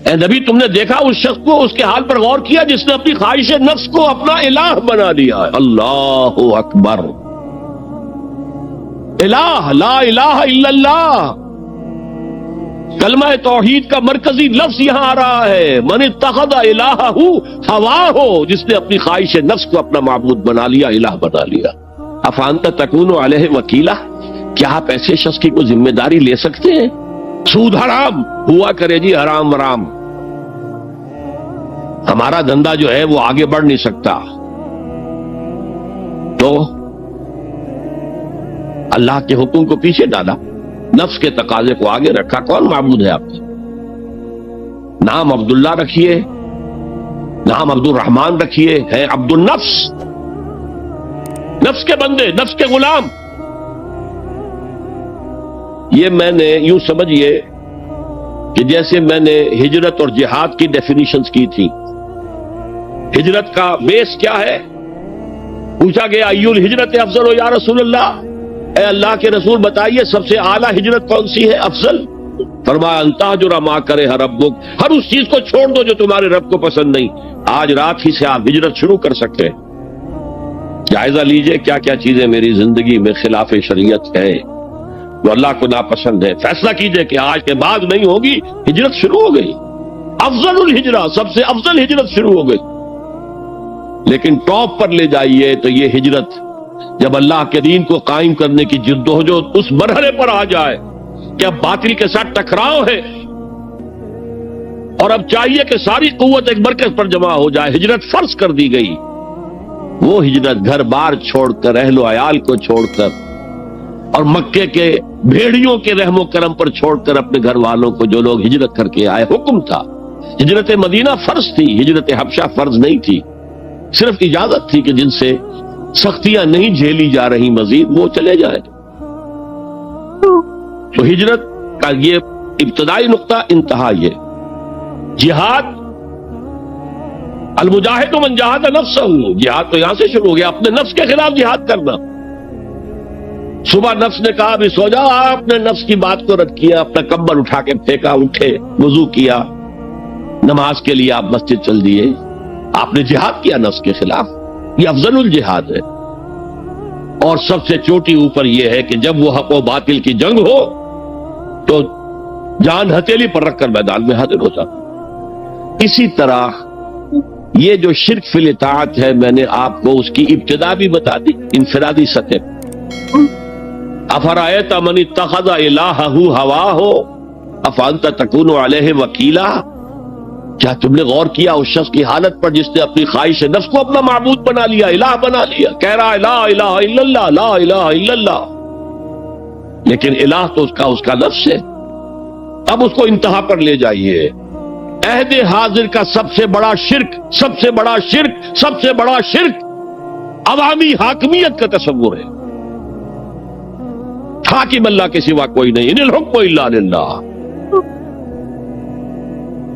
اے نبی تم نے دیکھا اس شخص کو، اس کے حال پر غور کیا جس نے اپنی خواہش نفس کو اپنا الہ بنا لیا ہے؟ اللہ اکبر، الہ، لا الہ الا اللہ، کلمہ توحید کا مرکزی لفظ یہاں آ رہا ہے، من اتخذ الہہ ہواہ، جس نے اپنی خواہش نفس کو اپنا معبود بنا لیا، الہ بنا لیا۔ افانت تکون علیہ وکیلا، کیا آپ ایسے شخص کی کوئی ذمہ داری لے سکتے ہیں؟ سود حرام ہوا کرے جی، حرام حرام، ہمارا دھندا جو ہے وہ آگے بڑھ نہیں سکتا، تو اللہ کے حکم کو پیچھے ڈالا، نفس کے تقاضے کو آگے رکھا۔ کون معبود ہے آپ کا؟ نام عبداللہ رکھیے، نام عبد الرحمن رکھیے، ہے عبد النفس، نفس کے بندے، نفس کے غلام۔ یہ میں نے یوں سمجھیے کہ جیسے میں نے ہجرت اور جہاد کی ڈیفینیشنز کی تھی۔ ہجرت کا بیس کیا ہے؟ پوچھا گیا ایو الہجرت افضل ہو یا رسول اللہ، اے اللہ کے رسول بتائیے سب سے اعلیٰ ہجرت کون سی ہے، افضل؟ فرمایا ان تہجر ما کرہ ربک، ہر اس چیز کو چھوڑ دو جو تمہارے رب کو پسند نہیں۔ آج رات ہی سے آپ ہجرت شروع کر سکتے ہیں۔ جائزہ لیجئے کیا کیا چیزیں میری زندگی میں خلاف شریعت ہے، جو اللہ کو ناپسند ہے، فیصلہ کیجئے کہ آج کے بعد نہیں ہوگی، ہجرت شروع ہو گئی، افضل الہجرہ، سب سے افضل ہجرت شروع ہو گئی۔ لیکن ٹاپ پر لے جائیے تو یہ ہجرت جب اللہ کے دین کو قائم کرنے کی جدوجہد اس مرحلے پر آ جائے کہ اب باطل کے ساتھ ٹکراؤ ہے اور اب چاہیے کہ ساری قوت ایک مرکز پر جمع ہو جائے، ہجرت فرض کر دی گئی۔ وہ ہجرت گھر بار چھوڑ کر، اہل و عیال کو چھوڑ کر، اور مکے کے بھیڑیوں کے رحم و کرم پر چھوڑ کر اپنے گھر والوں کو، جو لوگ ہجرت کر کے آئے، حکم تھا۔ ہجرت مدینہ فرض تھی، ہجرت حبشہ فرض نہیں تھی، صرف اجازت تھی کہ جن سے سختیاں نہیں جھیلی جا رہی مزید وہ چلے جائیں۔ تو ہجرت کا یہ ابتدائی نقطہ، انتہا یہ جہاد، المجاہد من جاہد نفسہ، جہاد تو یہاں سے شروع ہو گیا، اپنے نفس کے خلاف جہاد کرنا۔ صبح نفس نے کہا بھی سو جاؤ، آپ نے نفس کی بات کو رد کیا، اپنا کمبل اٹھا کے پھینکا، اٹھے، وضو کیا، نماز کے لیے آپ مسجد چل دیے، آپ نے جہاد کیا نفس کے خلاف۔ یہ افضل الجہاد ہے، اور سب سے چوٹی اوپر یہ ہے کہ جب وہ حق و باطل کی جنگ ہو تو جان ہتھیلی پر رکھ کر میدان میں حاضر ہو جاتا۔ اسی طرح یہ جو شرک فی الاطاعت ہے، میں نے آپ کو اس کی ابتدا بھی بتا دی، انفرادی سطح۔ افرأیت من اتخذ الہہ ہواہ افانت تکون علیہ وکیلا، کیا تم نے غور کیا اس شخص کی حالت پر جس نے اپنی خواہش نفس کو اپنا معبود بنا لیا، الہ بنا لیا؟ کہہ رہا ہے لا الہ الا اللہ، لا الہ الا اللہ، لیکن الہ تو اس کا نفس ہے۔ اب اس کو انتہا پر لے جائیے۔ عہد حاضر کا سب سے بڑا شرک، سب سے بڑا شرک، سب سے بڑا شرک عوامی حاکمیت کا تصور ہے۔ حاکم اللہ کے سوا کوئی نہیں، ان الحکم الا للہ۔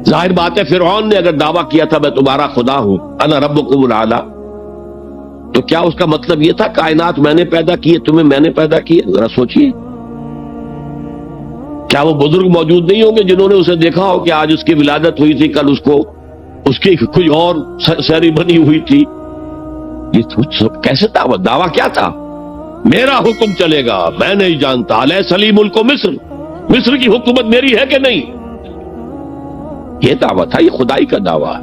ظاہر بات ہے فرعون نے اگر دعویٰ کیا تھا میں تمہارا خدا ہوں، انا ربکم الاعلی، تو کیا اس کا مطلب یہ تھا کائنات میں نے پیدا کی ہے، تمہیں میں نے پیدا کی ہے؟ ذرا سوچئے، کیا وہ بزرگ موجود نہیں ہوں گے جنہوں نے اسے دیکھا ہو کہ آج اس کی ولادت ہوئی تھی، کل اس کی کوئی اور سیری بنی ہوئی تھی؟ یہ کیسے دعویٰ کیا تھا؟ میرا حکم چلے گا، میں نہیں جانتا، الیس لی ملک مصر، مصر کی حکومت میری ہے کہ نہیں؟ یہ دعویٰ تھا، یہ خدائی کا دعویٰ۔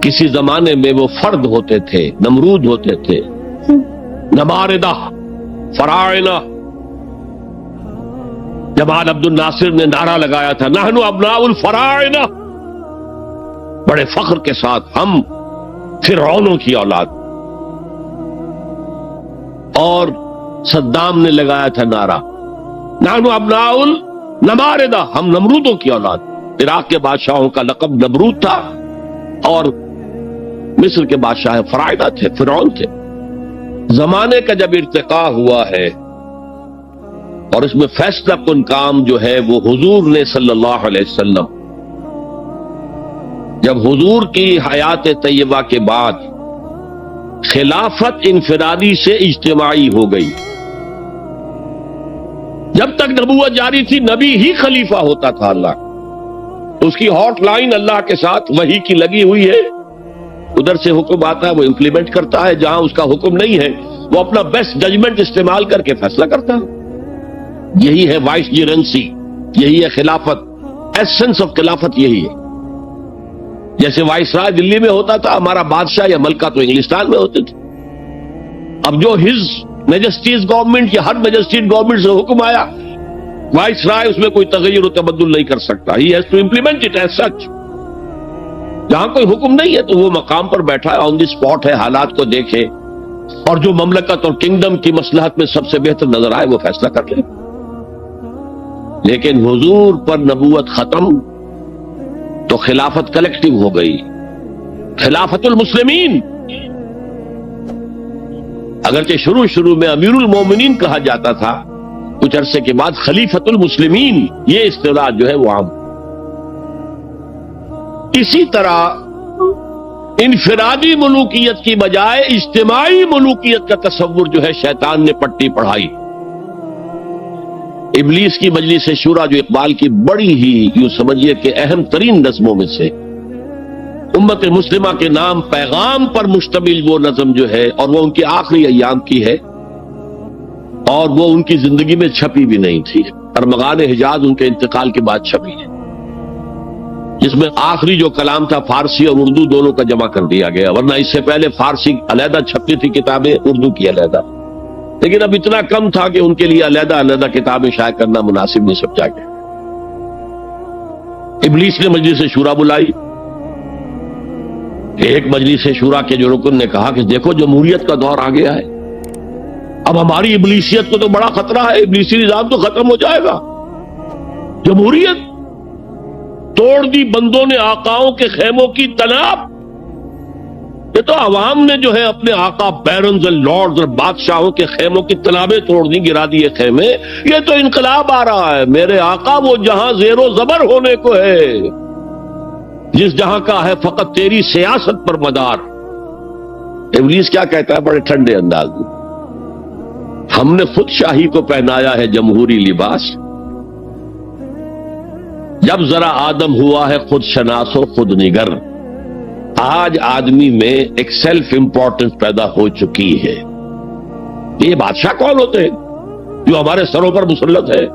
کسی زمانے میں وہ فرد ہوتے تھے، نمرود ہوتے تھے، نماردہ، فراعنہ۔ جمال عبد الناصر نے نعرہ لگایا تھا نحن ابناء الفراعنہ، بڑے فخر کے ساتھ ہم فرعونوں کی اولاد۔ اور صدام نے لگایا تھا نعرہ نحن ابناء النماردہ، ہم نمرودوں کی اولاد۔ عراق کے بادشاہوں کا لقب نمرود تھا، اور مصر کے بادشاہ فراعنہ تھے، فرعون تھے۔ زمانے کا جب ارتقاء ہوا ہے اور اس میں فیصلہ کن کام جو ہے وہ حضور نے صلی اللہ علیہ وسلم، جب حضور کی حیات طیبہ کے بعد خلافت انفرادی سے اجتماعی ہو گئی۔ جب تک نبوت جاری تھی نبی ہی خلیفہ ہوتا تھا اللہ، اس کی ہاٹ لائن اللہ کے ساتھ وحی کی لگی ہوئی ہے، ادھر سے حکم آتا ہے وہ امپلیمنٹ کرتا ہے، جہاں اس کا حکم نہیں ہے وہ اپنا بیسٹ ججمنٹ استعمال کر کے فیصلہ کرتا ہے۔ یہی ہے وائس جیرنسی، یہی ہے خلافت، ایسنس آف خلافت یہی ہے۔ جیسے وائس رائے دلی میں ہوتا تھا، ہمارا بادشاہ یا ملکہ تو انگلستان میں ہوتے تھے۔ اب جو ہز میجسٹیز گورنمنٹ یا ہر میجسٹیز گورنمنٹ سے حکم آیا، وائس رائے اس میں کوئی تغیر و تبدل نہیں کر سکتا، he has to implement it as such. جہاں کوئی حکم نہیں ہے تو وہ مقام پر بیٹھا ہے، آن دی اسپاٹ ہے، حالات کو دیکھے اور جو مملکت اور کنگڈم کی مصلحت میں سب سے بہتر نظر آئے وہ فیصلہ کر لے۔ لیکن حضور پر نبوت ختم تو خلافت کلیکٹیو ہو گئی، خلافت المسلمین۔ اگرچہ شروع میں امیر المومنین کہا جاتا تھا، کچھ عرصے کے بعد خلیفت المسلمین یہ اصطلاح جو ہے وہ عام۔ اسی طرح انفرادی ملوکیت کی بجائے اجتماعی ملوکیت کا تصور جو ہے شیطان نے پٹی پڑھائی۔ ابلیس کی مجلس شورا جو اقبال کی بڑی ہی یوں سمجھیے کہ اہم ترین نظموں میں سے، امت مسلمہ کے نام پیغام پر مشتمل وہ نظم جو ہے، اور وہ ان کے آخری ایام کی ہے، اور وہ ان کی زندگی میں چھپی بھی نہیں تھی، ارمغان حجاز ان کے انتقال کے بعد چھپی ہے، جس میں آخری جو کلام تھا فارسی اور اردو دونوں کا جمع کر دیا گیا، ورنہ اس سے پہلے فارسی علیحدہ چھپتی تھی کتابیں، اردو کی علیحدہ، لیکن اب اتنا کم تھا کہ ان کے لیے علیحدہ کتابیں شائع کرنا مناسب نہیں سمجھا گیا۔ ابلیس نے مجلس شورا بلائی، ایک مجلس شورا کے جو رکن نے کہا کہ دیکھو جمہوریت کا دور آ گیا ہے، اب ہماری ابلیسیت کو تو بڑا خطرہ ہے، ابلیسی نظام تو ختم ہو جائے گا، جمہوریت توڑ دی بندوں نے آقاؤں کے خیموں کی تناب۔ یہ تو عوام نے جو ہے اپنے آقا بیرنز اور لارڈز اور بادشاہوں کے خیموں کی تنابیں توڑ دی، گرا دیے خیمے، یہ تو انقلاب آ رہا ہے، میرے آقا وہ جہاں زیر و زبر ہونے کو ہے، جس جہاں کا ہے فقط تیری سیاست پر مدار۔ ابلیس کیا کہتا ہے بڑے ٹھنڈے انداز میں، ہم نے خود شاہی کو پہنایا ہے جمہوری لباس، جب ذرا آدم ہوا ہے خود شناس و خود نگر۔ آج آدمی میں ایک سیلف امپورٹنس پیدا ہو چکی ہے۔ یہ بادشاہ کون ہوتے ہیں جو ہمارے سروں پر مسلط ہے،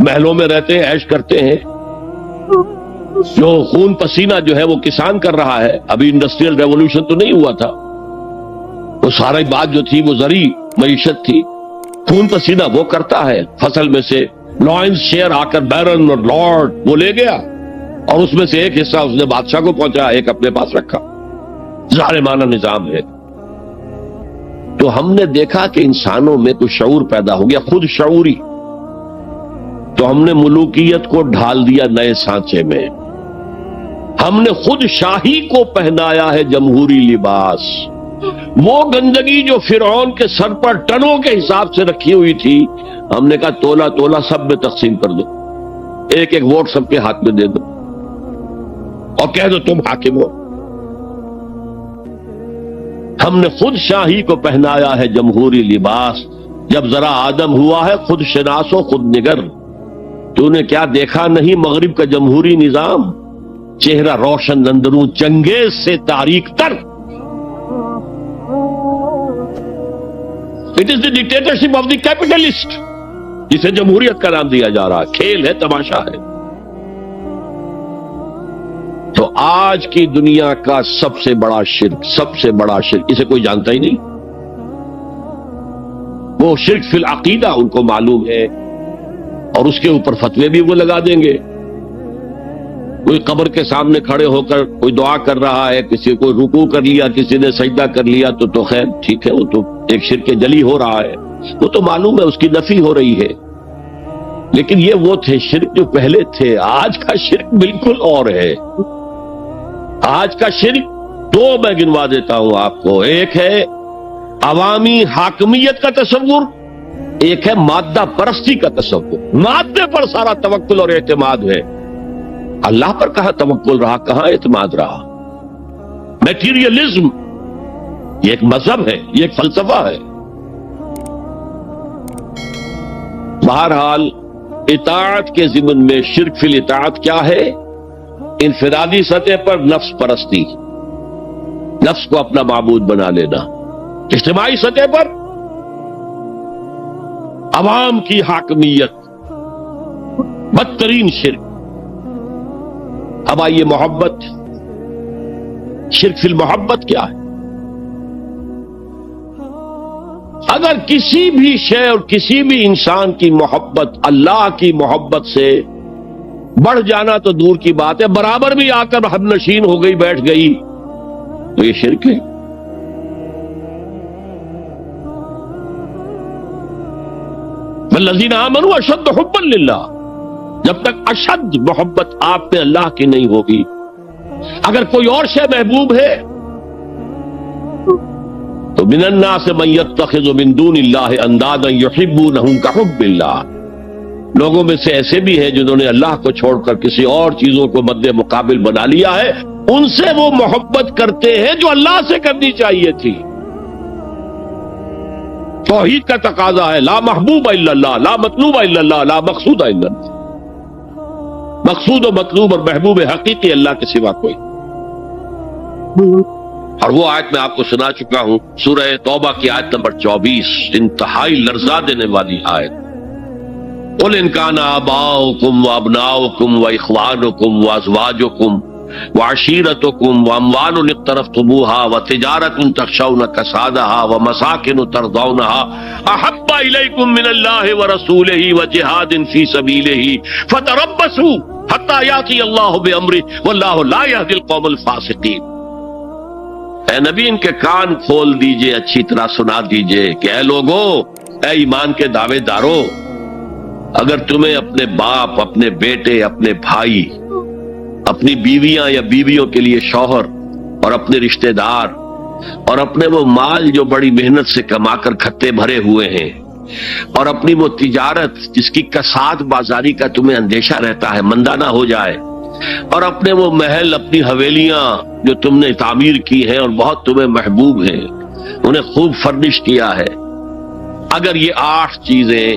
محلوں میں رہتے ہیں، عیش کرتے ہیں، جو خون پسینہ جو ہے وہ کسان کر رہا ہے، ابھی انڈسٹریل ریولوشن تو نہیں ہوا تھا، وہ ساری بات جو تھی وہ زرعی معیشت تھی، خون پسینہ وہ کرتا ہے، فصل میں سے لائنز شیئر آ کر بیرن اور لارڈ وہ لے گیا، اور اس میں سے ایک حصہ اس نے بادشاہ کو پہنچا، ایک اپنے پاس رکھا، ظالمانہ نظام ہے۔ تو ہم نے دیکھا کہ انسانوں میں کچھ شعور پیدا ہو گیا، خود شعوری، تو ہم نے ملوکیت کو ڈھال دیا نئے سانچے میں، ہم نے خود شاہی کو پہنایا ہے جمہوری لباس۔ وہ گندگی جو فرعون کے سر پر ٹنوں کے حساب سے رکھی ہوئی تھی، ہم نے کہا تولا تولا سب میں تقسیم کر دو، ایک ایک ووٹ سب کے ہاتھ میں دے دو اور کہہ دو تم حاکم ہو۔ ہم نے خود شاہی کو پہنایا ہے جمہوری لباس، جب ذرا آدم ہوا ہے خود شناس و خود نگر۔ تو نے کیا دیکھا نہیں مغرب کا جمہوری نظام، چہرہ روشن اندروں چنگیز سے تاریک تر۔ It is the dictatorship of the capitalist، جسے جمہوریت کا نام دیا جا رہا ہے، کھیل ہے، تماشا ہے۔ تو آج کی دنیا کا سب سے بڑا شرک اسے کوئی جانتا ہی نہیں، وہ شرک فی العقیدہ ان کو معلوم ہے، اور اس کے اوپر فتوے بھی وہ لگا دیں گے۔ کوئی قبر کے سامنے کھڑے ہو کر کوئی دعا کر رہا ہے، کسی کو رکوع کر لیا، کسی نے سجدہ کر لیا، تو خیر ٹھیک ہے، وہ تو ایک شرک جلی ہو رہا ہے، وہ تو معلوم ہے، اس کی نفی ہو رہی ہے۔ لیکن یہ وہ تھے شرک جو پہلے تھے، آج کا شرک بالکل اور ہے۔ آج کا شرک دو میں گنوا دیتا ہوں آپ کو، ایک ہے عوامی حاکمیت کا تصور، ایک ہے مادہ پرستی کا تصور۔ مادے پر سارا توکل اور اعتماد ہے، اللہ پر کہاں توکل رہا، کہاں اعتماد رہا۔ میٹیریلزم یہ ایک مذہب ہے، یہ ایک فلسفہ ہے۔ بہرحال اطاعت کے ضمن میں شرک فی الاطاعت کیا ہے؟ انفرادی سطح پر نفس پرستی، نفس کو اپنا معبود بنا لینا، اجتماعی سطح پر عوام کی حاکمیت، بدترین شرک۔ اب آئیے محبت، شرک فی المحبت کیا ہے؟ اگر کسی بھی شے اور کسی بھی انسان کی محبت اللہ کی محبت سے بڑھ جانا تو دور کی بات ہے، برابر بھی آ کر ہم نشین ہو گئی، بیٹھ گئی، تو یہ شرک ہے۔ والذین آمنوا اشد حبا للہ، جب تک اشد محبت آپ میں اللہ کی نہیں ہوگی، اگر کوئی اور شے محبوب ہے تو من الناس من یتخذ من دون اللہ اندادا یحبونہم کحب اللہ، لوگوں میں سے ایسے بھی ہیں جنہوں نے اللہ کو چھوڑ کر کسی اور چیزوں کو مد مقابل بنا لیا ہے، ان سے وہ محبت کرتے ہیں جو اللہ سے کرنی چاہیے تھی۔ توحید کا تقاضا ہے لا محبوب الا اللہ، لا مطلوب الا اللہ، لا مقصود الا اللہ، مقصود و مطلوب اور محبوب حقیقی اللہ کے سوا کوئی۔ اور وہ آیت میں آپ کو سنا چکا ہوں، سورہ توبہ کی آیت نمبر 24، انتہائی لرزا دینے والی آیت۔ قل ان کان آباؤکم وابناؤکم واخوانکم وازواجکم وعشیرتکم واموال اقترفتموها وتجارۃ تخشون کسادها ومساکن ترضونها احب الیکم من اللہ ورسولہ وجہاد فی سبیلہ فتربصوا حتی یاتی اللہ بامرہ واللہ لا یہدی القوم الفاسقین۔ اے نبی، ان کے کان کھول دیجئے، اچھی طرح سنا دیجئے کہ اے لوگوں، اے ایمان کے دعوے داروں، اگر تمہیں اپنے باپ، اپنے بیٹے، اپنے بھائی، اپنی بیویاں یا بیویوں کے لیے شوہر اور اپنے رشتہ دار اور اپنے وہ مال جو بڑی محنت سے کما کر کھتے بھرے ہوئے ہیں اور اپنی وہ تجارت جس کی کساد بازاری کا تمہیں اندیشہ رہتا ہے مندہ نہ ہو جائے، اور اپنے وہ محل، اپنی حویلیاں جو تم نے تعمیر کی ہیں اور بہت تمہیں محبوب ہیں، انہیں خوب فرنش کیا ہے، اگر یہ 8 چیزیں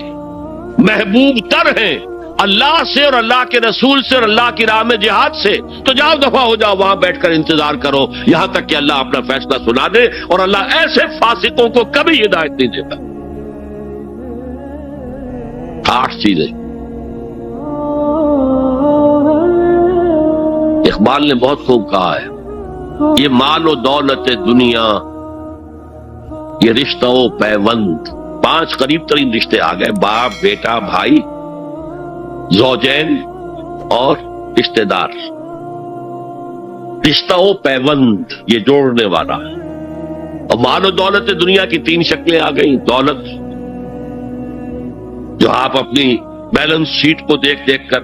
محبوب تر ہیں اللہ سے اور اللہ کے رسول سے اور اللہ کی راہ میں جہاد سے، تو جاؤ دفع ہو جاؤ، وہاں بیٹھ کر انتظار کرو یہاں تک کہ اللہ اپنا فیصلہ سنا دے، اور اللہ ایسے فاسقوں کو کبھی ہدایت نہیں دیتا۔ 8 چیزیں اقبال نے بہت خوب کہا ہے، یہ مال و دولت دنیا، یہ رشتہ و پیوند، 5 قریب ترین رشتے آ گئے، باپ، بیٹا، بھائی، زوجین اور رشتہ دار۔ رشتہ و پیوند یہ جوڑنے والا ہے۔ اور مال و دولت دنیا کی 3 شکلیں آ گئیں۔ دولت جو آپ اپنی بیلنس شیٹ کو دیکھ دیکھ کر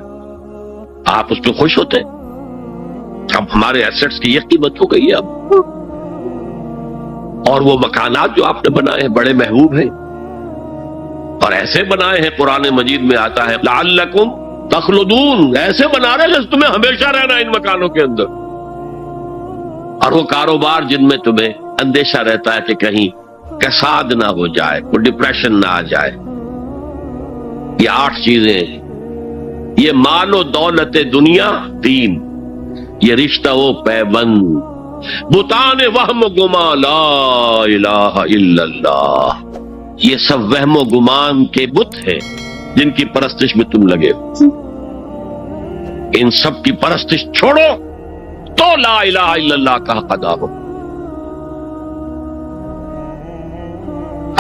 آپ اس پہ خوش ہوتے ہیں، اب ہمارے ایسٹس کی یہ قیمت ہو گئی ہے اب، اور وہ مکانات جو آپ نے بنائے ہیں بڑے محبوب ہیں، اور ایسے بنائے ہیں، قرآن مجید میں آتا ہے لعلکم تخلدون، ایسے بنا رہے ہیں تمہیں ہمیشہ رہنا ان مکانوں کے اندر، اور وہ کاروبار جن میں تمہیں اندیشہ رہتا ہے کہ کہیں کساد نہ ہو جائے، کوئی ڈپریشن نہ آ جائے۔ یہ 8 چیزیں، یہ مال و دولت دنیا 3، یہ رشتہ و پیوند، بتان وہم و گمان لا الہ الا اللہ، یہ سب وہم و گمان کے بت ہیں جن کی پرستش میں تم لگے ہو۔ ان سب کی پرستش چھوڑو تو لا الہ الا اللہ کا حق ادا ہو۔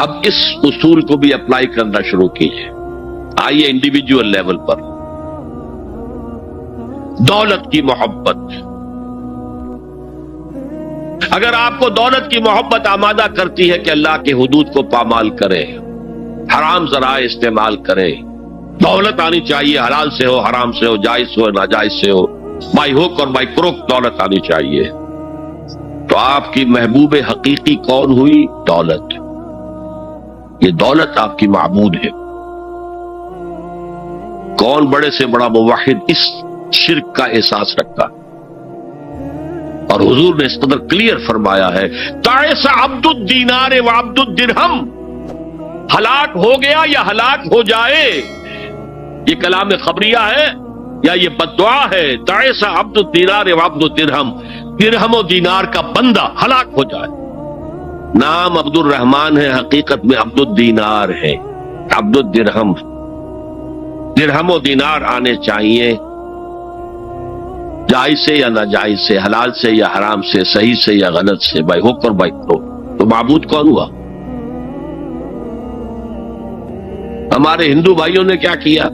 اب اس اصول کو بھی اپلائی کرنا شروع کیجیے۔ آئیے انڈیویجول لیول پر، دولت کی محبت، اگر آپ کو دولت کی محبت آمادہ کرتی ہے کہ اللہ کے حدود کو پامال کریں، حرام ذرائع استعمال کریں، دولت آنی چاہیے، حلال سے ہو، حرام سے ہو، جائز ہو، ناجائز سے ہو، بائی ہوک اور بائی کروک دولت آنی چاہیے، تو آپ کی محبوب حقیقی کون ہوئی؟ دولت۔ یہ دولت آپ کی معبود ہے۔ کون بڑے سے بڑا موحد اس شرک کا احساس رکھتا؟ اور حضور نے اس قدر کلیئر فرمایا ہے، تعس عبد الدینار وعبد الدرہم، ہلاک ہو گیا یا ہلاک ہو جائے، یہ کلام خبریہ ہے، یا یہ بد دعا ہے، تعیس عبد الدینار و عبد الدرہم، درہم و دینار کا بندہ ہلاک ہو جائے۔ نام عبد الرحمن ہے، حقیقت میں عبد الدینار ہے، عبد الدرہم۔ درہم و دینار آنے چاہیے، جائز سے یا ناجائز سے، حلال سے یا حرام سے، صحیح سے یا غلط سے، بھائی حق اور بھائی کرو۔ تو معبود کون ہوا؟ ہمارے ہندو بھائیوں نے کیا کیا؟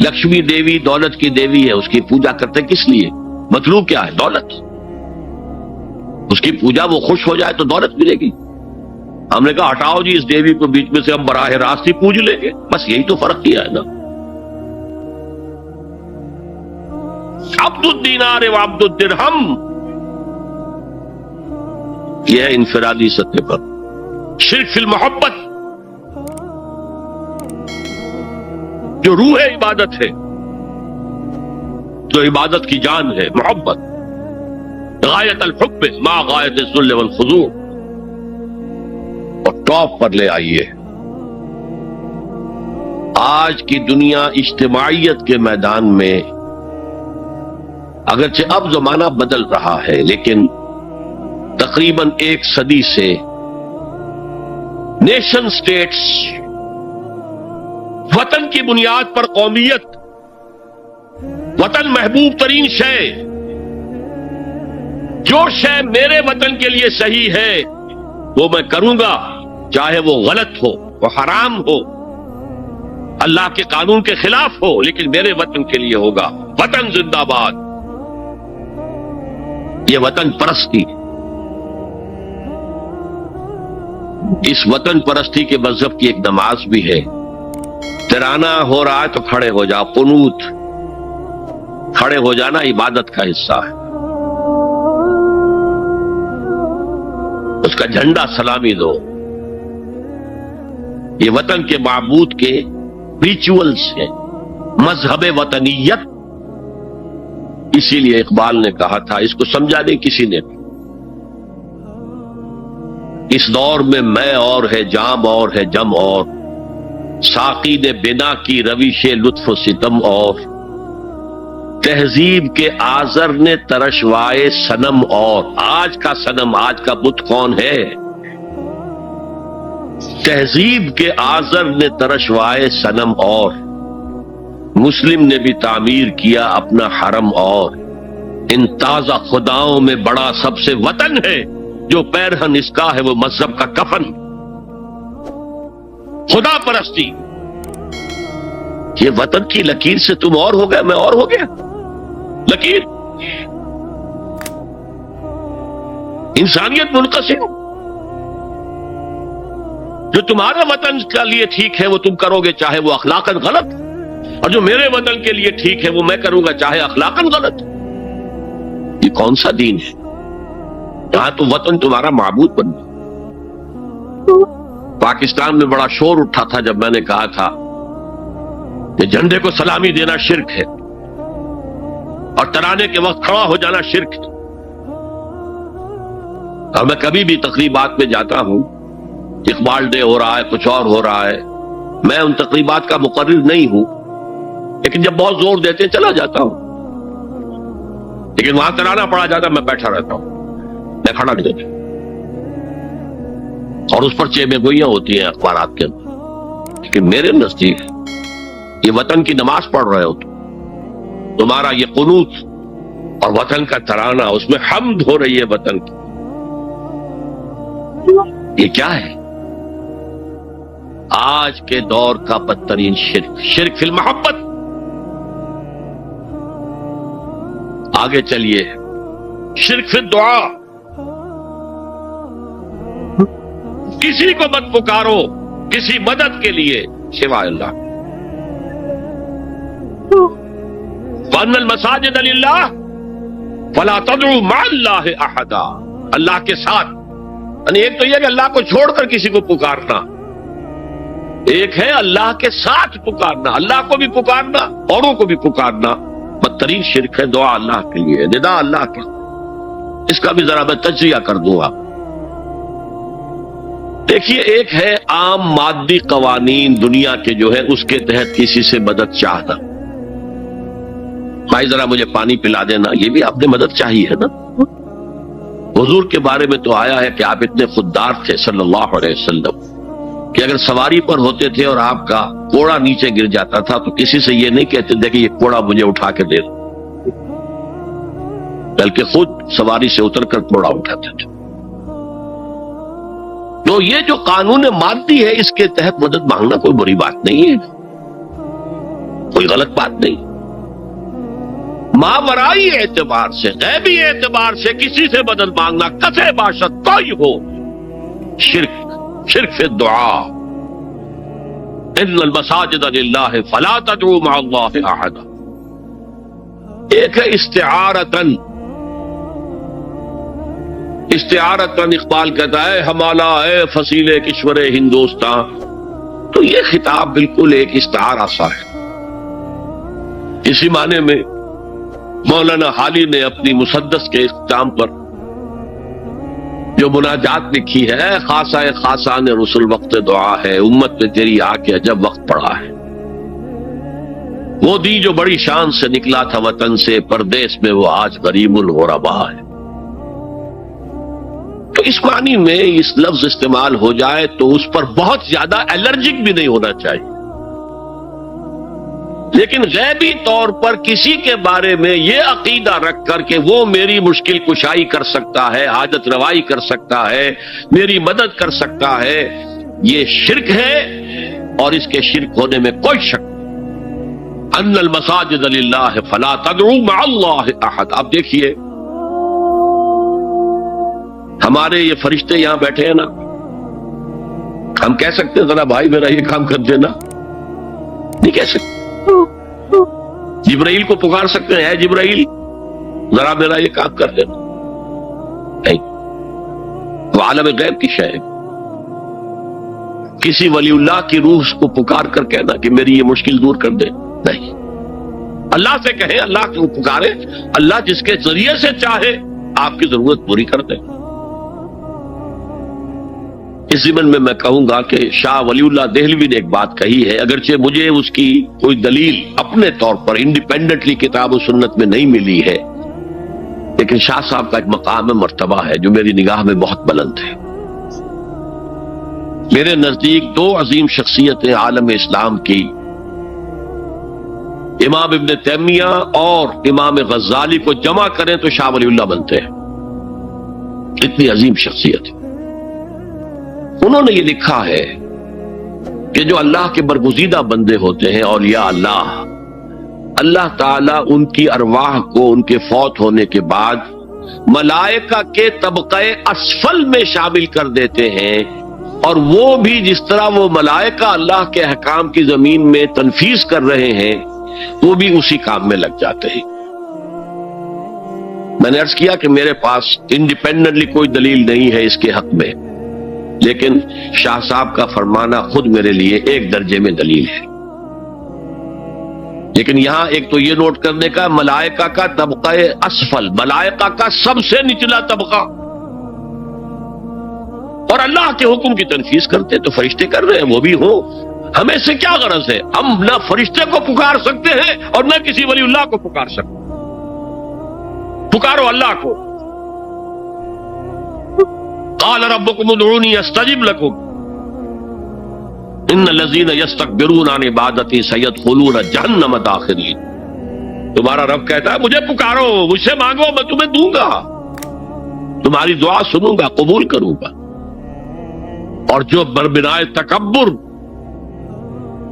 لکشمی دیوی دولت کی دیوی ہے، اس کی پوجا کرتے کس لیے؟ مطلوب کیا ہے؟ دولت۔ اس کی پوجا وہ خوش ہو جائے تو دولت ملے گی۔ ہم نے کہا ہٹاؤ جی اس دیوی کو بیچ میں سے، ہم براہ راست ہی پوج لیں گے، بس یہی تو فرق کیا ہے نا۔ عبد الدینار و عبد الدرہم، یہ ہے انفرادی سطح پر شرک فی المحبت، جو روح عبادت ہے، جو عبادت کی جان ہے، محبت، غایت الحب ما غایت الذل والخضوع، اور ٹاپ پر لے آئیے۔ آج کی دنیا اجتماعیت کے میدان میں اگرچہ اب زمانہ بدل رہا ہے، لیکن تقریباً 1 صدی سے نیشن سٹیٹس، وطن کی بنیاد پر قومیت، وطن محبوب ترین شے، جو شے میرے وطن کے لیے صحیح ہے وہ میں کروں گا، چاہے وہ غلط ہو، وہ حرام ہو، اللہ کے قانون کے خلاف ہو، لیکن میرے وطن کے لیے ہوگا۔ وطن زندہ باد، یہ وطن پرستی۔ اس وطن پرستی کے مذہب کی ایک نماز بھی ہے، ترانہ ہو رہا ہے تو کھڑے ہو جاؤ، قنوت، کھڑے ہو جانا عبادت کا حصہ ہے۔ اس کا جھنڈا سلامی دو، یہ وطن کے معبود کے ریچولز ہیں، مذہب وطنیت۔ اسی لیے اقبال نے کہا تھا، اس کو سمجھا نہیں کسی نے، اس دور میں میں اور ہے، جام اور ہے، جم اور، ساقی نے بنا کی روش لطف و ستم اور، تہذیب کے آزر نے ترشوائے صنم اور۔ آج کا صنم، آج کا بت کون ہے؟ تہذیب کے آزر نے ترشوائے صنم اور، مسلم نے بھی تعمیر کیا اپنا حرم اور، ان تازہ خداؤں میں بڑا سب سے وطن ہے، جو پیرہن اس کا ہے وہ مذہب کا کفن۔ خدا پرستی، یہ وطن کی لکیر سے تم اور ہو گئے، میں اور ہو گیا، لکیر۔ انسانیت منقسم، جو تمہارے وطن کے لیے ٹھیک ہے وہ تم کرو گے چاہے وہ اخلاقاً غلط، اور جو میرے وطن کے لیے ٹھیک ہے وہ میں کروں گا چاہے اخلاقاً غلط۔ یہ کون سا دین ہے؟ یہاں تو وطن تمہارا معبود بن گیا۔ پاکستان میں بڑا شور اٹھا تھا جب میں نے کہا تھا کہ جھنڈے کو سلامی دینا شرک ہے اور ترانے کے وقت کھڑا ہو جانا شرک ہے۔ اور میں کبھی بھی تقریبات میں جاتا ہوں، اقبال ڈے ہو رہا ہے، کچھ اور ہو رہا ہے، میں ان تقریبات کا مقرر نہیں ہوں، لیکن جب بہت زور دیتے چلا جاتا ہوں، لیکن وہاں ترانہ پڑا جاتا میں بیٹھا رہتا ہوں، میں کھڑا نہیں ہوتا، اور اس پر چیمیں گوئیاں ہوتی ہیں اخبارات کے اندر۔ لیکن میرے نزدیک یہ وطن کی نماز پڑھ رہے ہو تمہارا یہ قنوت اور وطن کا ترانہ، اس میں حمد ہو رہی ہے وطن کی، یہ کیا ہے؟ آج کے دور کا بدترین شرک، شرک فی المحبت۔ آگے چلیے، شرک فی الدعا، کسی کو مت پکارو کسی مدد کے لیے سوائے اللہ۔ وَأَنَّ الْمَسَاجِدَ لِلَّهِ فَلَا تَدْعُوا مَعَ اللَّهِ أَحَدًا، اللہ کے ساتھ، یعنی ایک تو یہ کہ اللہ کو چھوڑ کر کسی کو پکارنا، ایک ہے اللہ کے ساتھ پکارنا، اللہ کو بھی پکارنا، اوروں کو بھی پکارنا۔ بدترین شرک ہے دعا اللہ کے لیے، ندا اللہ کے۔ اس کا بھی ذرا میں تجزیہ کر دوں گا۔ دیکھیے، ایک ہے عام مادی قوانین دنیا کے جو ہے اس کے تحت کسی سے مدد چاہنا، بھائی ذرا مجھے پانی پلا دینا، یہ بھی آپ نے مدد چاہیے ہے نا۔ حضور کے بارے میں تو آیا ہے کہ آپ اتنے خوددار تھے صلی اللہ علیہ وسلم کہ اگر سواری پر ہوتے تھے اور آپ کا کوڑا نیچے گر جاتا تھا تو کسی سے یہ نہیں کہتے تھے کہ یہ کوڑا مجھے اٹھا کے دے دو، بلکہ خود سواری سے اتر کر کوڑا اٹھاتے تھے۔ تو یہ جو قانون مادی ہے اس کے تحت مدد مانگنا کوئی بری بات نہیں ہے، کوئی غلط بات نہیں۔ ماورائی اعتبار سے، غیبی اعتبار سے کسی سے مدد مانگنا کسے باشد کوئی ہو، شرک فی الدعا۔ ان المساجد للہ فلا تدعوا مع اللہ احدا۔ ایک ہے استعارتن، استعارتن اقبال کہتا ہے ہمالا اے فصیل کشور ہندوستان، تو یہ خطاب بالکل ایک استعارہ سا ہے۔ اسی معنی میں مولانا حالی نے اپنی مسدس کے اختتام پر جو مناجات لکھی ہے، خاصہ خاصان رسول وقت دعا ہے، امت میں تیری آ کے عجب وقت پڑا ہے۔ وہ دی جو بڑی شان سے نکلا تھا وطن سے، پردیس میں وہ آج غریب الغربا ہے۔ تو اس معنی میں اس لفظ استعمال ہو جائے تو اس پر بہت زیادہ الرجک بھی نہیں ہونا چاہیے، لیکن غیبی طور پر کسی کے بارے میں یہ عقیدہ رکھ کر کہ وہ میری مشکل کشائی کر سکتا ہے، حاجت روائی کر سکتا ہے، میری مدد کر سکتا ہے، یہ شرک ہے، اور اس کے شرک ہونے میں کوئی شک نہیں۔ ان المساجد للہ فلا تدعوا مع اللہ احد۔ آپ دیکھیے ہمارے یہ فرشتے یہاں بیٹھے ہیں نا، ہم کہہ سکتے ہیں ذرا بھائی میرا یہ کام کر دینا؟ نہیں کہہ سکتے۔ جبرائیل کو پکار سکتے ہیں، اے جبرائیل ذرا میرا یہ کام کر دینا؟ نہیں، وہ عالم غیب کی شے ہے۔ کسی ولی اللہ کی روح کو پکار کر کہنا کہ میری یہ مشکل دور کر دے، نہیں۔ اللہ سے کہیں، اللہ کو پکارے، اللہ جس کے ذریعے سے چاہے آپ کی ضرورت پوری کر دے۔ اس ضمن میں میں کہوں گا کہ شاہ ولی اللہ دہلوی نے ایک بات کہی ہے، اگرچہ مجھے اس کی کوئی دلیل اپنے طور پر انڈیپینڈنٹلی کتاب و سنت میں نہیں ملی ہے، لیکن شاہ صاحب کا ایک مقام مرتبہ ہے جو میری نگاہ میں بہت بلند ہے۔ میرے نزدیک دو عظیم شخصیتیں عالم اسلام کی، امام ابن تیمیہ اور امام غزالی کو جمع کریں تو شاہ ولی اللہ بنتے ہیں، اتنی عظیم شخصیت ہے۔ انہوں نے یہ لکھا ہے کہ جو اللہ کے برگزیدہ بندے ہوتے ہیں، اولیاء اللہ، اللہ تعالیٰ ان کی ارواح کو ان کے فوت ہونے کے بعد ملائکہ کے طبقہ اسفل میں شامل کر دیتے ہیں، اور وہ بھی جس طرح وہ ملائکہ اللہ کے احکام کی زمین میں تنفیذ کر رہے ہیں وہ بھی اسی کام میں لگ جاتے ہیں۔ میں نے عرض کیا کہ میرے پاس انڈیپینڈنٹلی کوئی دلیل نہیں ہے اس کے حق میں، لیکن شاہ صاحب کا فرمانا خود میرے لیے ایک درجے میں دلیل ہے۔ لیکن یہاں ایک تو یہ نوٹ کرنے کا، ملائکہ کا طبقہ اسفل، ملائکہ کا سب سے نچلا طبقہ، اور اللہ کے حکم کی تنفیذ کرتے تو فرشتے کر رہے ہیں، وہ بھی ہوں، ہمیں سے کیا غرض ہے؟ ہم نہ فرشتے کو پکار سکتے ہیں اور نہ کسی ولی اللہ کو پکار سکتے۔ پکارو اللہ کو۔ قال ربکم ادعونی استجب لکم ان الذین یستکبرون عن عبادتی سیدخلون جہنم داخرین۔ تمہارا رب کہتا ہے مجھے پکارو، مجھ سے مانگو، میں تمہیں دوں گا، تمہاری دعا سنوں گا، قبول کروں گا، اور جو بربنائے تکبر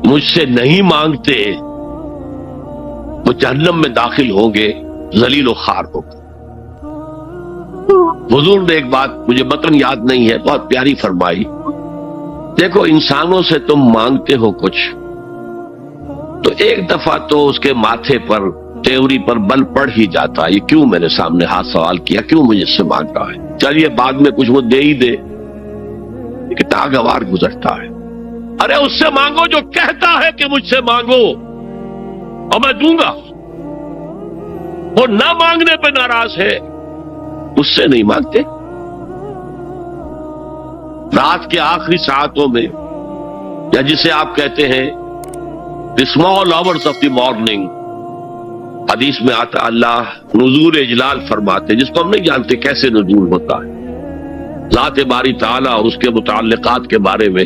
مجھ سے نہیں مانگتے وہ جہنم میں داخل ہوں گے، ذلیل و خوار ہو گے۔ حضور نے ایک بات مجھے متن یاد نہیں ہے، بہت پیاری فرمائی، دیکھو انسانوں سے تم مانگتے ہو کچھ تو ایک دفعہ تو اس کے ماتھے پر، تیوری پر بل پڑ ہی جاتا ہے، یہ کیوں میرے سامنے ہاتھ سوال کیا، کیوں مجھے اس سے مانگ رہا ہے، چلیے بعد میں کچھ وہ دے ہی دے، لیکن ناگوار گزرتا ہے۔ ارے اس سے مانگو جو کہتا ہے کہ مجھ سے مانگو اور میں دوں گا، وہ نہ مانگنے پہ ناراض ہے، اس سے نہیں مانگتے۔ رات کے آخری ساعتوں میں، یا جسے آپ کہتے ہیں the small hours of the morning، حدیث میں آتا اللہ نزول اجلال فرماتے، جس کو ہم نہیں جانتے کیسے نزول ہوتا ہے، ذات باری تعالیٰ اور اس کے متعلقات کے بارے میں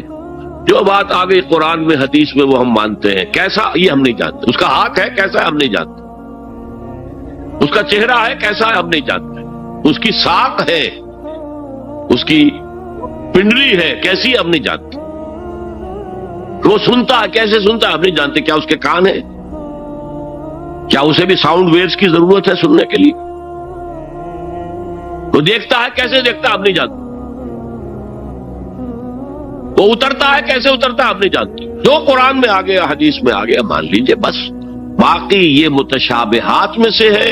جو بات آ گئی قرآن میں حدیث میں وہ ہم مانتے ہیں، کیسا یہ ہم نہیں جانتے، اس کا ہاتھ ہے کیسا ہے ہم نہیں جانتے، اس کا چہرہ ہے کیسا ہے ہم نہیں جانتے، اس کی ساق ہے، اس کی پنڈلی ہے کیسی ہے ہم نہیں جانتے، وہ سنتا ہے کیسے سنتا ہے ہم نہیں جانتے، کیا اس کے کان ہے، کیا اسے بھی ساؤنڈ ویوز کی ضرورت ہے سننے کے لیے، وہ دیکھتا ہے کیسے دیکھتا ہے ہم نہیں جانتے، وہ اترتا ہے کیسے اترتا ہے ہم نہیں جانتے، جو قرآن میں آ گیا حدیث میں آ گیا مان لیجئے بس، باقی یہ متشابہات میں سے ہے،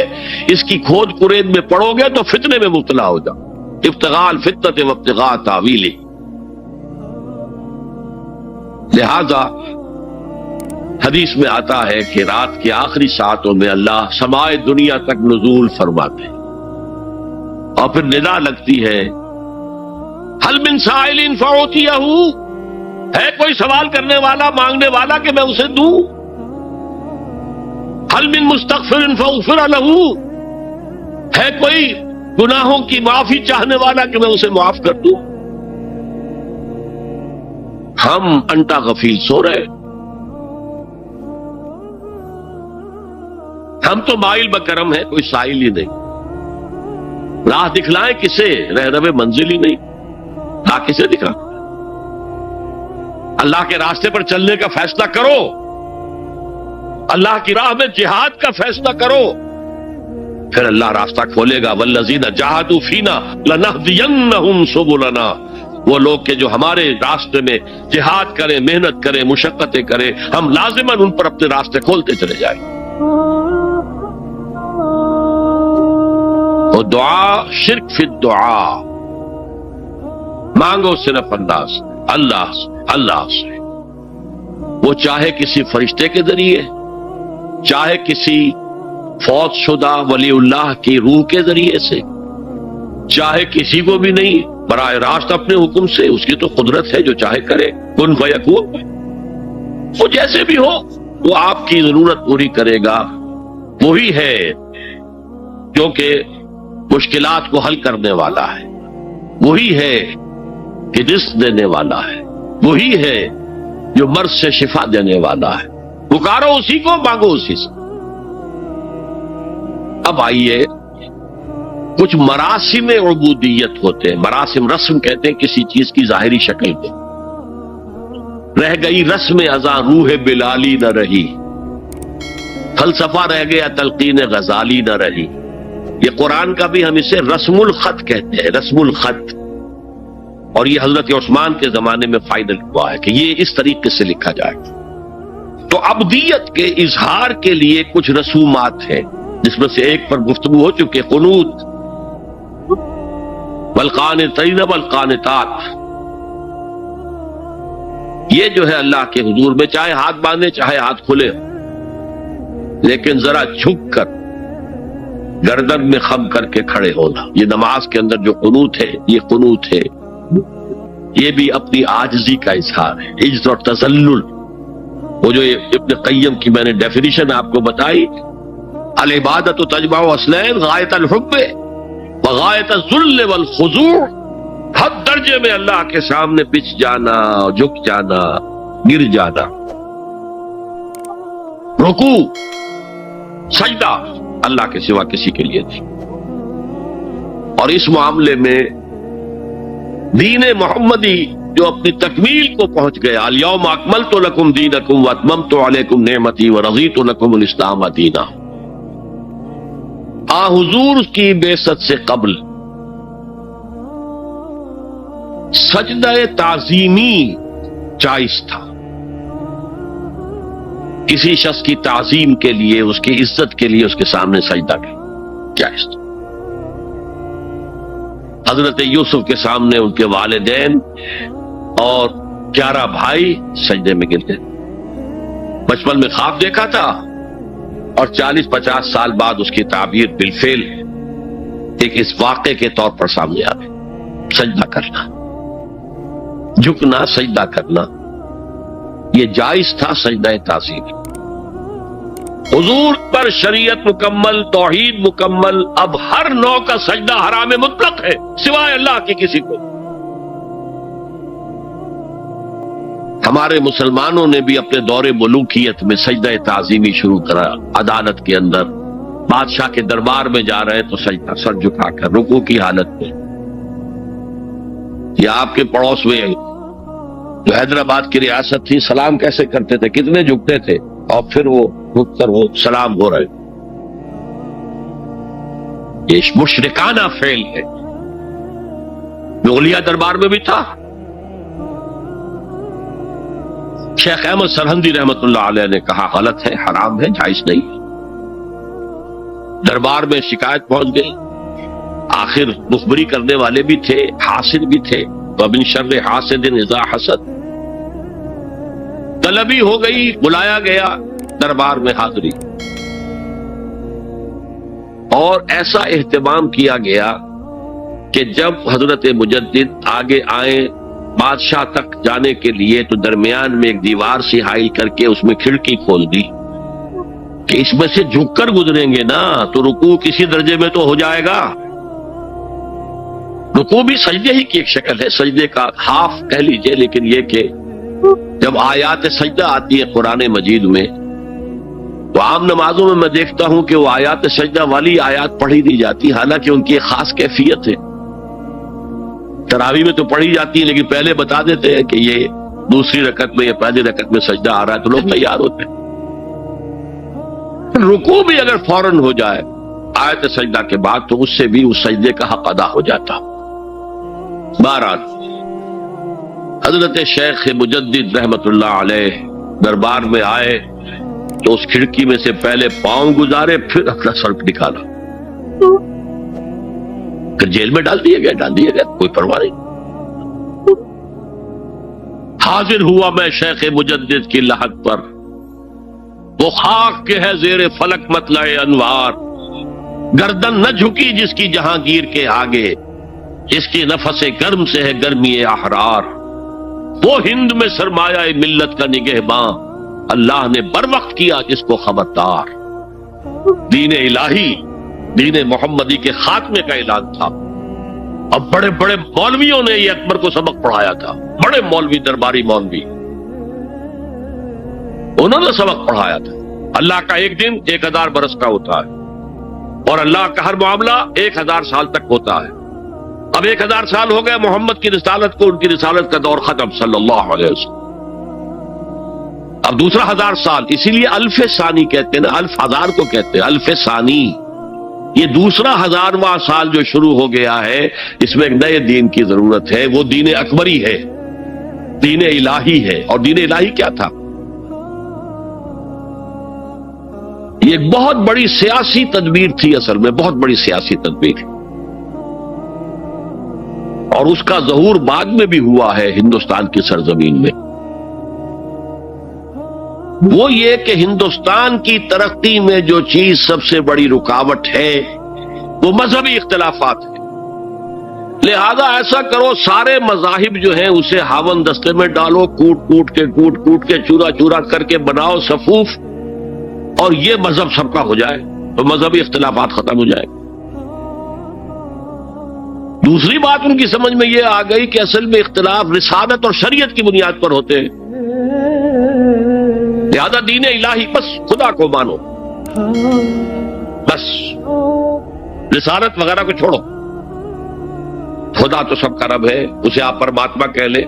اس کی کھود کرید میں پڑو گے تو فتنے میں مبتلا ہو جاؤ، ابتغاء الفتنۃ وابتغاء تاویلہ، لہذا حدیث میں آتا ہے کہ رات کی آخری ساعتوں میں اللہ سمائے دنیا تک نزول فرماتے اور پھر ندا لگتی ہے حل من سائل فاعطیہ، ہے کوئی سوال کرنے والا مانگنے والا کہ میں اسے دوں، حل من مستغفر فاغفر لہ، ہے کوئی گناہوں کی معافی چاہنے والا کہ میں اسے معاف کر دوں، ہم انٹا غفیل سو رہے، ہم تو مائل بکرم ہے کوئی سائل ہی نہیں، راہ دکھلائیں کسے رہنم منزل ہی نہیں، راہ کسے دکھا، اللہ کے راستے پر چلنے کا فیصلہ کرو، اللہ کی راہ میں جہاد کا فیصلہ کرو، پھر اللہ راستہ کھولے گا، والذین جاہدوا فینا لنہدینہم سبلنا، وہ لوگ کہ جو ہمارے راستے میں جہاد کریں، محنت کریں، مشقتیں کریں، ہم لازماً ان پر اپنے راستے کھولتے چلے جائیں۔ اور دعا شرک فی الدعا، مانگو صرف اللہ سے، وہ چاہے کسی فرشتے کے ذریعے، چاہے کسی فوت شدہ ولی اللہ کی روح کے ذریعے سے، چاہے کسی کو بھی نہیں، براہ راست اپنے حکم سے، اس کی تو قدرت ہے جو چاہے کرے، کن فیکون، وہ جیسے بھی ہو وہ آپ کی ضرورت پوری کرے گا، وہی ہے جو کہ مشکلات کو حل کرنے والا ہے، وہی ہے کہ رزق دینے والا ہے، وہی ہے جو مرض سے شفا دینے والا ہے، پکارو اسی کو، مانگو اسی سے۔ اب آئیے کچھ مراسم عبودیت ہوتے ہیں، مراسم رسم کہتے ہیں کسی چیز کی ظاہری شکل میں، رہ گئی رسم ازاں روح بلالی نہ رہی، فلسفہ رہ گیا تلقین غزالی نہ رہی، یہ قرآن کا بھی ہم اسے رسم الخط کہتے ہیں، رسم الخط، اور یہ حضرت عثمان کے زمانے میں فائنل ہوا ہے کہ یہ اس طریقے سے لکھا جائے۔ تو عبدیت کے اظہار کے لیے کچھ رسومات ہیں، جس میں سے ایک پر گفتگو ہو چکی، قنوت، والقانتین والقانتات، یہ جو ہے اللہ کے حضور میں چاہے ہاتھ باندھے چاہے ہاتھ کھلے، لیکن ذرا جھک کر گردن میں خم کر کے کھڑے ہونا، یہ نماز کے اندر جو قنوت ہے یہ قنوت ہے، یہ بھی اپنی عاجزی کا اظہار ہے، عجز اور تذلل، وہ جو ابن قیم کی میں نے ڈیفینیشن آپ کو بتائی، العبادت تجمع اصلین غایت الحب وغایت الذل والخضوع، حد درجے میں اللہ کے سامنے پچھ جانا، جھک جانا، گر جانا، رکوع سجدہ اللہ کے سوا کسی کے لیے نہیں، اور اس معاملے میں دین محمدی جو اپنی تکمیل کو پہنچ گیا، الیوم اکملت لکم دینکم واتممت علیکم نعمتی ورضیت لکم الاسلام دینا، حضور کی بعثت سے قبل سجدہ تعظیمی جائز تھا، کسی شخص کی تعظیم کے لیے، اس کی عزت کے لیے اس کے سامنے سجدہ کرنا جائز تھا۔ حضرت یوسف کے سامنے ان کے والدین اور 11 بھائی سجدے میں گر گئے، بچپن میں خواب دیکھا تھا اور 40-50 سال بعد اس کی تعبیر بالفعل ایک اس واقعے کے طور پر سامنے آ گئی۔ سجدہ کرنا، جھکنا، سجدہ کرنا، یہ جائز تھا سجدہ تعظیم، حضور پر شریعت مکمل، توحید مکمل، اب ہر نوع کا سجدہ حرام مطلق ہے سوائے اللہ کے کسی کو۔ ہمارے مسلمانوں نے بھی اپنے دور ملوکیت میں سجدہ تعظیمی شروع کرا، عدالت کے اندر بادشاہ کے دربار میں جا رہے ہیں تو سجدہ سر جھکا کر رکوع کی حالت میں، یا آپ کے پڑوس میں جو حیدرآباد کی ریاست تھی سلام کیسے کرتے تھے، کتنے جھکتے تھے، اور پھر وہ رک کر وہ سلام ہو رہے۔ یہ مشرکانہ فعل ہے، مغلیہ دربار میں بھی تھا۔ شیخ احمد سرہندی رحمت اللہ علیہ نے کہا غلط ہے، حرام ہے، جائز نہیں۔ دربار میں شکایت پہنچ گئی، آخر مخبری کرنے والے بھی تھے، حاسد بھی تھے، وَمِن شَرِّ حَاسِدٍ إِذَا حَسَدَ، طلبی ہو گئی، بلایا گیا دربار میں حاضری، اور ایسا اہتمام کیا گیا کہ جب حضرت مجدد آگے آئیں بادشاہ تک جانے کے لیے تو درمیان میں ایک دیوار سے حائل کر کے اس میں کھڑکی کھول دی کہ اس میں سے جھک کر گزریں گے نا تو رکوع کسی درجے میں تو ہو جائے گا۔ رکوع بھی سجدے ہی کی ایک شکل ہے، سجدے کا ہاف کہہ لیجئے، لیکن یہ کہ جب آیات سجدہ آتی ہے قرآن مجید میں تو عام نمازوں میں دیکھتا ہوں کہ وہ آیات سجدہ والی آیات پڑھی دی جاتی، حالانکہ ان کی ایک خاص کیفیت ہے۔ تراویح میں تو پڑھی جاتی ہے لیکن پہلے بتا دیتے ہیں کہ یہ دوسری رکعت میں یا پہلی رکعت میں سجدہ آ رہا ہے تو لوگ تیار ہوتے ہیں۔ رکوع بھی اگر فوراً ہو جائے آیت سجدہ کے بعد تو اس سے بھی اس سجدے کا حق ادا ہو جاتا۔ بہرحال حضرت شیخ مجدد رحمت اللہ علیہ دربار میں آئے تو اس کھڑکی میں سے پہلے پاؤں گزارے، پھر اپنا سر نکالا، پھر جیل میں ڈال دیے گئے، کوئی پرواہ نہیں۔ حاضر ہوا میں شیخ مجدد کی لحد پر، وہ خاک کے ہے زیر فلک مطلع انوار، گردن نہ جھکی جس کی جہانگیر کے آگے، جس کی نفس گرم سے ہے گرمی احرار، وہ ہند میں سرمایہ ملت کا نگہباں، اللہ نے بر وقت کیا جس کو خبردار۔ دین الہی، دین محمدی کے خاتمے کا اعلان تھا، اب بڑے بڑے مولویوں نے یہ اکبر کو سبق پڑھایا تھا، بڑے مولوی، درباری مولوی، انہوں نے سبق پڑھایا تھا۔ اللہ کا ایک دن 1000 برس کا ہوتا ہے، اور اللہ کا ہر معاملہ 1000 سال تک ہوتا ہے۔ اب 1000 سال ہو گئے محمد کی رسالت کو، ان کی رسالت کا دور ختم صلی اللہ علیہ وسلم۔ اب دوسرا 1000 سال، اسی لیے الف ثانی کہتے ہیں نا، الف ہزار کو کہتے ہیں الف ثانی۔ یہ دوسرا 1000واں سال جو شروع ہو گیا ہے، اس میں ایک نئے دین کی ضرورت ہے، وہ دین اکبری ہے، دین الہی ہے۔ اور دین الہی کیا تھا؟ یہ ایک بہت بڑی سیاسی تدبیر تھی، اصل میں بہت بڑی سیاسی تدبیر، اور اس کا ظہور بعد میں بھی ہوا ہے ہندوستان کی سرزمین میں۔ وہ یہ کہ ہندوستان کی ترقی میں جو چیز سب سے بڑی رکاوٹ ہے وہ مذہبی اختلافات ہیں، لہذا ایسا کرو سارے مذاہب جو ہیں اسے ہاون دستے میں ڈالو، کوٹ کوٹ کے چورا چورا کر کے بناؤ صفوف، اور یہ مذہب سب کا ہو جائے تو مذہبی اختلافات ختم ہو جائے۔ دوسری بات ان کی سمجھ میں یہ آ گئی کہ اصل میں اختلاف رسالت اور شریعت کی بنیاد پر ہوتے ہیں، لہذا دین الہی بس خدا کو مانو، بس رسالت وغیرہ کو چھوڑو، خدا تو سب کا رب ہے، اسے آپ پرماتما کہہ لے،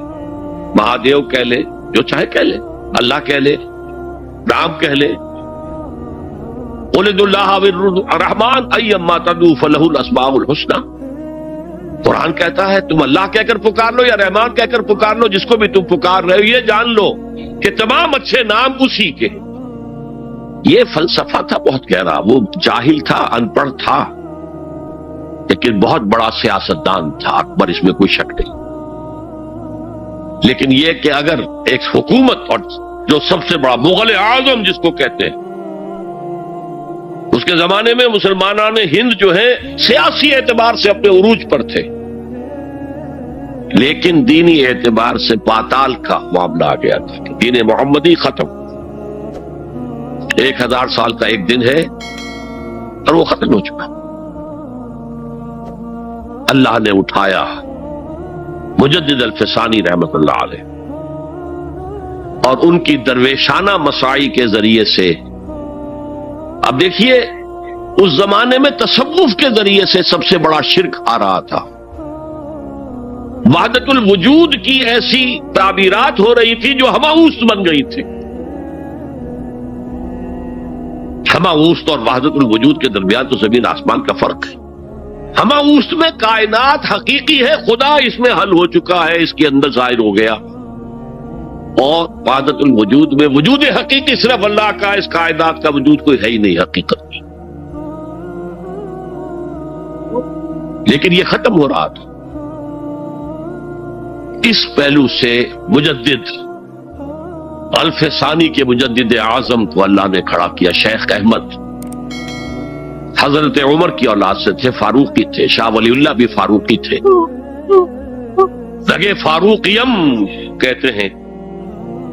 مہادیو کہہ لے، جو چاہے کہہ لے، اللہ کہہ لے، رام کہہ لے، قل ادعوا اللہ الرحمن ایما تدعوا فلہ الاسماء الحسنی۔ قرآن کہتا ہے تم اللہ کہہ کر پکار لو یا رحمان کہہ کر پکار لو، جس کو بھی تم پکار رہے ہو یہ جان لو کہ تمام اچھے نام اسی کے۔ یہ فلسفہ تھا بہت گہرا، وہ جاہل تھا، ان پڑھ تھا، لیکن بہت بڑا سیاستدان تھا اکبر، اس میں کوئی شک نہیں۔ لیکن یہ کہ اگر ایک حکومت، اور جو سب سے بڑا مغل اعظم جس کو کہتے ہیں، اس کے زمانے میں مسلمانان ہند جو ہیں سیاسی اعتبار سے اپنے عروج پر تھے، لیکن دینی اعتبار سے پاتال کا معاملہ آ گیا تھا کہ دین محمدی ختم۔ 1000 سال کا ایک دن ہے اور وہ ختم ہو چکا. اللہ نے اٹھایا مجدد الفسانی رحمت اللہ علیہ اور ان کی درویشانہ مساعی کے ذریعے سے. اب دیکھیے اس زمانے میں تصوف کے ذریعے سے سب سے بڑا شرک آ رہا تھا. وحدت الوجود کی ایسی تعبیرات ہو رہی تھی جو ہماؤست بن گئی تھی. ہماؤست اور وحدت الوجود کے درمیان تو زمین آسمان کا فرق ہے. ہماؤست میں کائنات حقیقی ہے، خدا اس میں حل ہو چکا ہے، اس کے اندر ظاہر ہو گیا. اور وحدت الوجود میں وجود حقیقی صرف اللہ کا، اس کائنات کا وجود کوئی ہے ہی نہیں حقیقت میں. لیکن یہ ختم ہو رہا تھا. اس پہلو سے مجدد الفسانی کے مجدد اعظم کو اللہ نے کھڑا کیا. شیخ احمد حضرت عمر کی اولاد سے تھے، فاروقی تھے. شاہ ولی اللہ بھی فاروقی تھے. لگے فاروقیم کہتے ہیں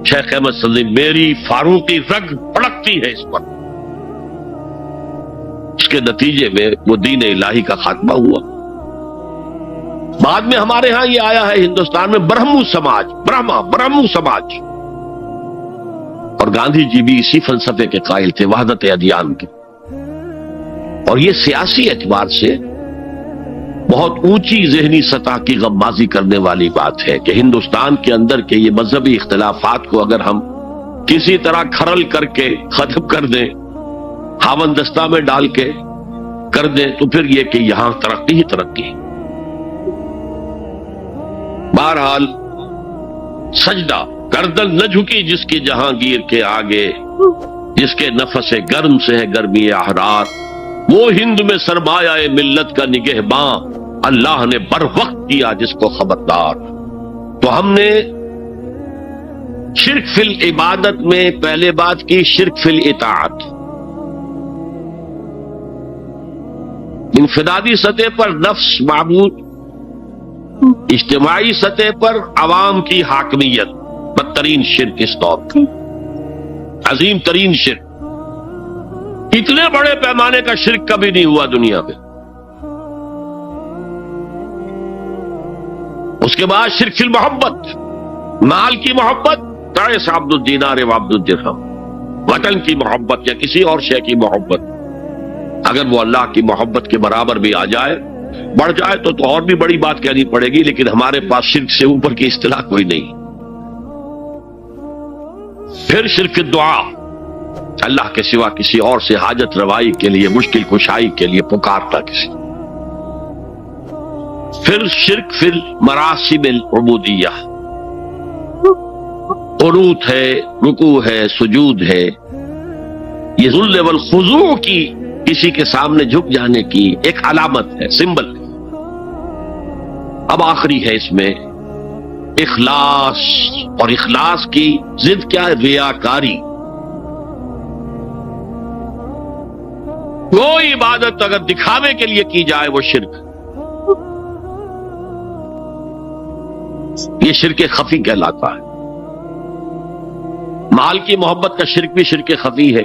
شیخ احمد سلیم، میری فاروقی رگ پڑکتی ہے اس پر. اس کے نتیجے میں وہ دین الہی کا خاتمہ ہوا. بعد میں ہمارے ہاں یہ آیا ہے ہندوستان میں برہمو سماج، برہمو سماج. اور گاندھی جی بھی اسی فلسفے کے قائل تھے، وحدت ادیان کے. اور یہ سیاسی اعتبار سے بہت اونچی ذہنی سطح کی غمازی کرنے والی بات ہے کہ ہندوستان کے اندر کے یہ مذہبی اختلافات کو اگر ہم کسی طرح کھرل کر کے ختم کر دیں، ہاون دستہ میں ڈال کے کر دیں، تو پھر یہ کہ یہاں ترقی ہی ترقی. بہرحال سجدہ گردن نہ جھکی جس کی جہانگیر کے آگے، جس کے نفس گرم سے ہے گرمی احرار. وہ ہند میں سرمایہ ملت کا نگہباں، اللہ نے بر وقت کیا جس کو خبردار. تو ہم نے شرک فی العبادت میں پہلے بات کی شرک فی الاطاعت. انفرادی سطح پر نفس معبود، اجتماعی سطح پر عوام کی حاکمیت، بدترین شرک اس دور کا، عظیم ترین شرک. اتنے بڑے پیمانے کا شرک کبھی نہیں ہوا دنیا میں. اس کے بعد شرک فی المحبت، مال کی محبت، تعس عبد الدینار و عبد الدرہم. وطن کی محبت یا کسی اور شے کی محبت، اگر وہ اللہ کی محبت کے برابر بھی آ جائے، بڑھ جائے تو اور بھی بڑی بات کہنی پڑے گی. لیکن ہمارے پاس شرک سے اوپر کی اصطلاح کوئی نہیں. پھر شرک دعا، اللہ کے سوا کسی اور سے حاجت روائی کے لیے، مشکل کشائی کے لیے پکارتا کسی. پھر شرک فی المراسم العبودیہ، قنوت ہے، رکوع ہے، سجود ہے. یہ ذل والخضوع کی، کسی کے سامنے جھک جانے کی ایک علامت ہے، سمبل ہے. اب آخری ہے اس میں اخلاص، اور اخلاص کی ضد کیا ہے؟ ریاکاری. کوئی عبادت اگر دکھاوے کے لیے کی جائے وہ شرک. یہ شرک خفی کہلاتا ہے. مال کی محبت کا شرک بھی شرک خفی ہے،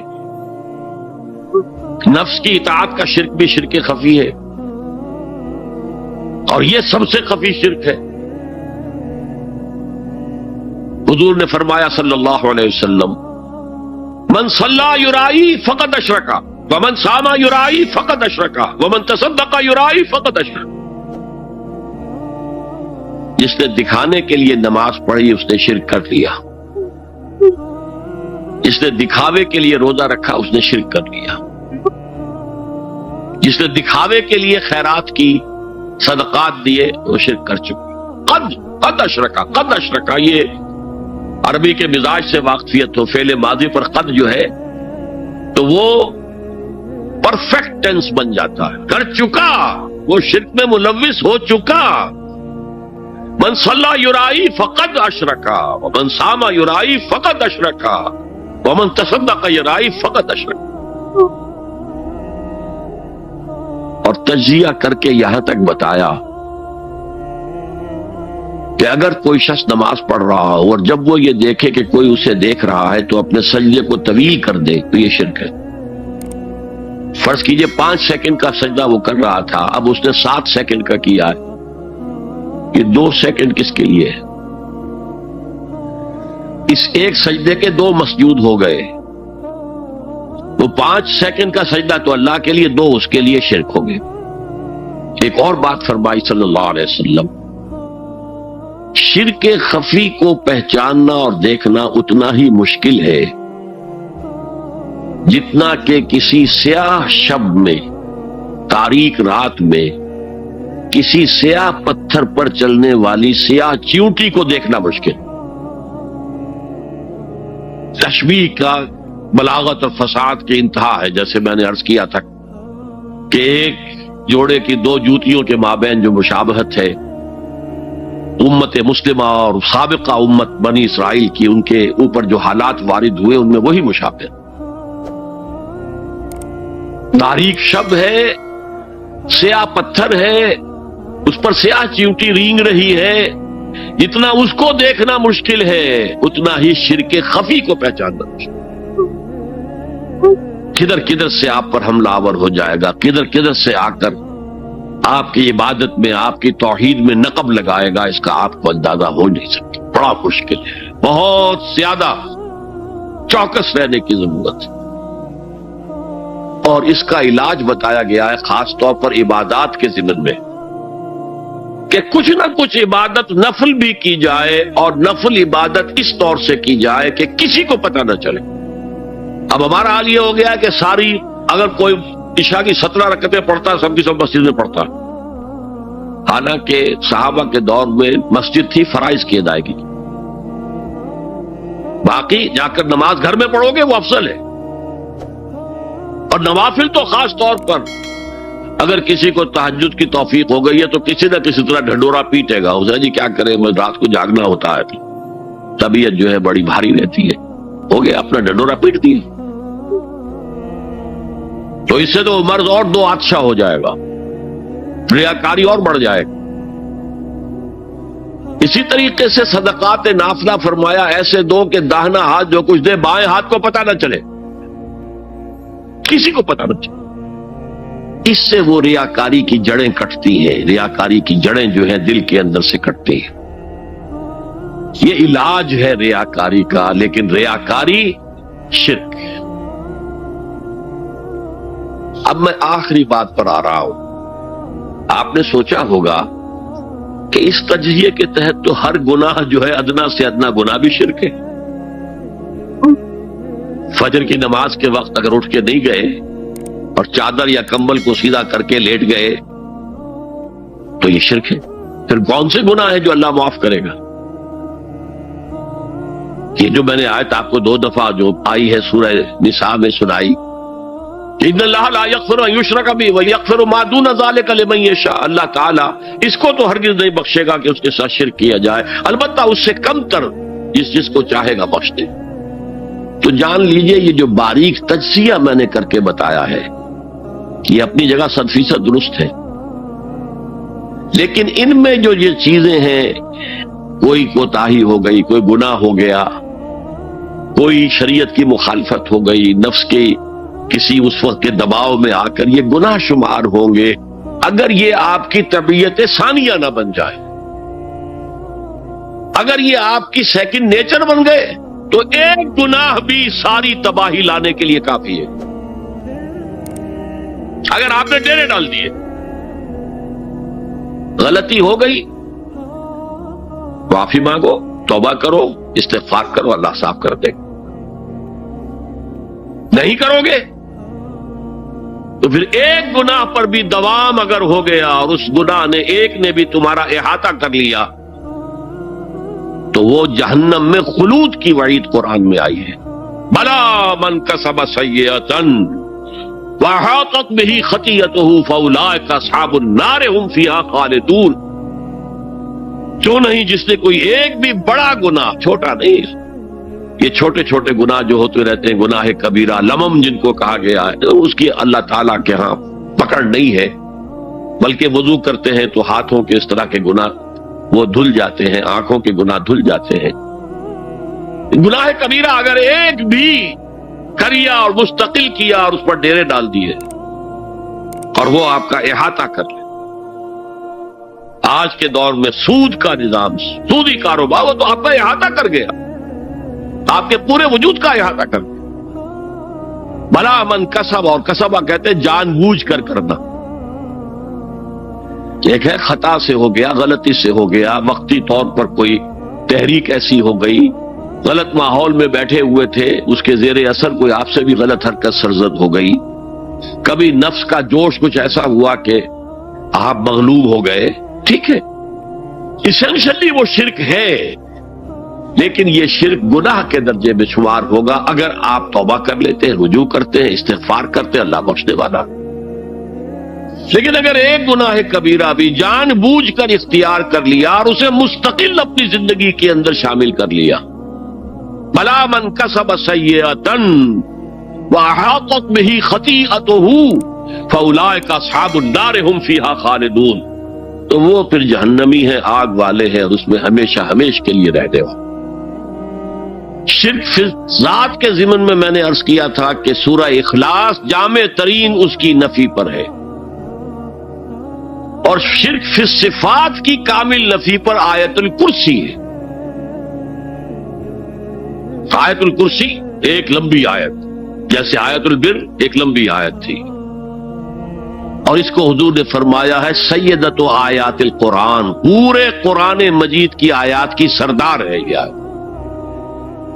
نفس کی اطاعت کا شرک بھی شرک خفی ہے، اور یہ سب سے خفی شرک ہے. حضور نے فرمایا صلی اللہ علیہ وسلم، من صلی یرائی فقد اشرکا ومن صام یرائی فقد اشرکا ومن تصدق یرائی فقد اشرکا. جس نے دکھانے کے لیے نماز پڑھی اس نے شرک کر لیا. جس نے دکھاوے کے لیے روزہ رکھا اس نے شرک کر لیا. جس نے دکھاوے کے لیے خیرات کی، صدقات دیے، وہ شرک کر چکا. قد اشرکا، قد اشرکا، یہ عربی کے مزاج سے واقفیت ہو. فعل ماضی پر قد جو ہے تو وہ پرفیکٹ ٹینس بن جاتا ہے، کر چکا، وہ شرک میں ملوث ہو چکا. من صلی یرائی فقد اشرکا ومن صام یرائی فقد اشرکا ومن تصدق یرائی فقد اشرکا. اور تجزیہ کر کے یہاں تک بتایا کہ کہ اگر کوئی شخص نماز پڑھ رہا ہو اور جب وہ یہ دیکھے کہ کوئی اسے دیکھ رہا ہے تو اپنے سجدے کو طویل کر دے تو یہ شرک ہے۔ فرض کیجئے 5 سیکنڈ کا سجدہ وہ کر رہا تھا، اب اس نے 7 سیکنڈ کا کیا ہے، یہ 2 سیکنڈ کس کے لیے ہے؟ اس ایک سجدے کے 2 مسجود ہو گئے، وہ 5 سیکنڈ کا سجدہ تو اللہ کے لیے، 2 اس کے لیے شرک ہو گئے۔ ایک اور بات فرمائی صلی اللہ علیہ وسلم، شرک خفی کو پہچاننا اور دیکھنا اتنا ہی مشکل ہے جتنا کہ کسی سیاہ شب میں، تاریک رات میں کسی سیاہ پتھر پر چلنے والی سیاہ چیونٹی کو دیکھنا مشکل۔ تشبیہ کا بلاغت اور فصاحت کی انتہا ہے، جیسے میں نے عرض کیا تھا کہ ایک جوڑے کی 2 جوتیوں کے مابین جو مشابہت ہے امت مسلمہ اور سابقہ امت بنی اسرائیل کی، ان کے اوپر جو حالات وارد ہوئے ان میں وہی مشابہ۔ تاریک شب ہے، سیاہ پتھر ہے، اس پر سیاہ چیونٹی رینگ رہی ہے، جتنا اس کو دیکھنا مشکل ہے اتنا ہی شرک خفی کو پہچاننا مشکل۔ کدھر کدھر سے آپ پر حملہ آور ہو جائے گا، کدھر کدھر سے آ کر آپ کی عبادت میں، آپ کی توحید میں نقب لگائے گا، اس کا آپ کو اندازہ ہو نہیں سکتا۔ بڑا مشکل ہے، بہت زیادہ چوکس رہنے کی ضرورت ہے، اور اس کا علاج بتایا گیا ہے خاص طور پر عبادات کے ضمن میں، کہ کچھ نہ کچھ عبادت نفل بھی کی جائے، اور نفل عبادت اس طور سے کی جائے کہ کسی کو پتہ نہ چلے۔ اب ہمارا حال یہ ہو گیا ہے کہ ساری، اگر کوئی عشاء کی 17 رکعتیں پڑھتا ہے، سب کی سب مسجد میں پڑھتا ہے، حالانکہ صحابہ کے دور میں مسجد تھی فرائض کی ادائیگی، باقی جا کر نماز گھر میں پڑھو گے وہ افضل ہے۔ اور نوافل تو خاص طور پر اگر کسی کو تہجد کی توفیق ہو گئی ہے تو کسی نہ کسی طرح ڈھنڈورا پیٹے گا، اسے جی کیا کرے، میں رات کو جاگنا ہوتا ہے، طبیعت جو ہے بڑی بھاری رہتی ہے، ہو گیا اپنا ڈھنڈورا پیٹ دیا، تو اس سے تو مرض اور 2 آتشا ہو جائے گا، ریاکاری اور بڑھ جائے گا۔ اسی طریقے سے صدقات نافلہ فرمایا ایسے دو کہ داہنا ہاتھ جو کچھ دے بائیں ہاتھ کو پتہ نہ چلے، کسی کو پتہ نہ چلے۔ اس سے وہ ریاکاری کی جڑیں کٹتی ہیں، ریاکاری کی جڑیں جو ہیں دل کے اندر سے کٹتی ہیں۔ یہ علاج ہے ریاکاری کا، لیکن ریاکاری شرک ہے۔ اب میں آخری بات پر آ رہا ہوں، آپ نے سوچا ہوگا کہ اس تجزیے کے تحت تو ہر گناہ جو ہے ادنا سے ادنا گناہ بھی شرک ہے۔ فجر کی نماز کے وقت اگر اٹھ کے نہیں گئے اور چادر یا کمبل کو سیدھا کر کے لیٹ گئے تو یہ شرک ہے۔ پھر کون سے گناہ ہے جو اللہ معاف کرے گا؟ یہ جو میں نے آیت آپ کو 2 دفعہ جو آئی ہے سورہ نساء میں سنائی، ان اللہ لا یغفر ان یشرک بہ ویغفر ما دون ذلک لمن یشاء، اللہ تعالیٰ اس کو تو ہرگز نہیں بخشے گا کہ اس کے ساتھ شرک کیا جائے، البتہ اس سے کم تر جس کو چاہے گا بخش دے۔ تو جان لیجئے یہ جو باریک تجزیہ میں نے کر کے بتایا ہے یہ اپنی جگہ 100% درست ہے، لیکن ان میں جو یہ چیزیں ہیں، کوئی کوتاہی ہو گئی، کوئی گناہ ہو گیا، کوئی شریعت کی مخالفت ہو گئی، نفس کے کسی اس وقت کے دباؤ میں آ کر یہ گناہ شمار ہوں گے، اگر یہ آپ کی طبیعت ثانیہ نہ بن جائے، اگر یہ آپ کی سیکنڈ نیچر بن گئے تو ایک گناہ بھی ساری تباہی لانے کے لیے کافی ہے۔ اگر آپ نے ڈیرے ڈال دیے، غلطی ہو گئی، معافی مانگو، توبہ کرو، استغفار کرو، اللہ صاف کر دے۔ نہیں کرو گے تو پھر ایک گناہ پر بھی دوام اگر ہو گیا اور اس گناہ نے ایک نے بھی تمہارا احاطہ کر لیا تو وہ جہنم میں خلود کی وعید قرآن میں آئی ہے۔ بلا من کسب سیئۃ وَأَحَاطَتْ بِهِ خَطِیَّتُهُ فَأُولَٰئِکَ أَصْحَابُ النَّارِ هُمْ فِیہا خَالِدُونَ۔ کیوں نہیں جس نے کوئی ایک بھی بڑا گناہ، چھوٹا نہیں، یہ چھوٹے چھوٹے گناہ جو ہوتے رہتے ہیں، گناہ کبیرہ، لمم جن کو کہا گیا ہے، اس کی اللہ تعالیٰ کے ہاں پکڑ نہیں ہے، بلکہ وضو کرتے ہیں تو ہاتھوں کے اس طرح کے گناہ وہ دھل جاتے ہیں، آنکھوں کے گناہ دھل جاتے ہیں۔ گناہ کبیرہ اگر ایک بھی کریا اور مستقل کیا اور اس پر ڈیرے ڈال دیے اور وہ آپ کا احاطہ کر لے، آج کے دور میں سود کا نظام، سودی کاروبار، وہ تو آپ کا احاطہ کر گیا، آپ کے پورے وجود کا احاطہ کر گیا۔ بلا من کسب، اور کسبہ کہتے ہیں جان بوجھ کر کرنا۔ ایک ہے خطا سے ہو گیا، غلطی سے ہو گیا، وقتی طور پر کوئی تحریک ایسی ہو گئی، غلط ماحول میں بیٹھے ہوئے تھے، اس کے زیر اثر کوئی آپ سے بھی غلط حرکت سرزد ہو گئی، کبھی نفس کا جوش کچھ ایسا ہوا کہ آپ مغلوب ہو گئے، ٹھیک ہے، اسینشلی وہ شرک ہے، لیکن یہ شرک گناہ کے درجے میں شمار ہوگا اگر آپ توبہ کر لیتے ہیں، رجوع کرتے ہیں، استغفار کرتے ہیں، اللہ بخشنے والا۔ لیکن اگر ایک گناہ کبیرہ بھی جان بوجھ کر اختیار کر لیا اور اسے مستقل اپنی زندگی کے اندر شامل کر لیا، بلا من کسب سیئۃ واحاطت بہ خطیئتہ فاولئک اصحاب النار هم فیہا خالدون، تو وہ پھر جہنمی ہے، آگ والے ہیں، اور اس میں ہمیشہ ہمیش کے لیے رہنے والے۔ شرک فی ذات کے ضمن میں نے عرض کیا تھا کہ سورہ اخلاص جامع ترین اس کی نفی پر ہے، اور شرک فی صفات کی کامل نفی پر آیت الکرسی ہے۔ آیت الکرسی ایک لمبی آیت، جیسے آیت البر ایک لمبی آیت تھی، اور اس کو حضور نے فرمایا ہے سیدۃ آیات القرآن، پورے قرآن مجید کی آیات کی سردار ہے یہ آیت،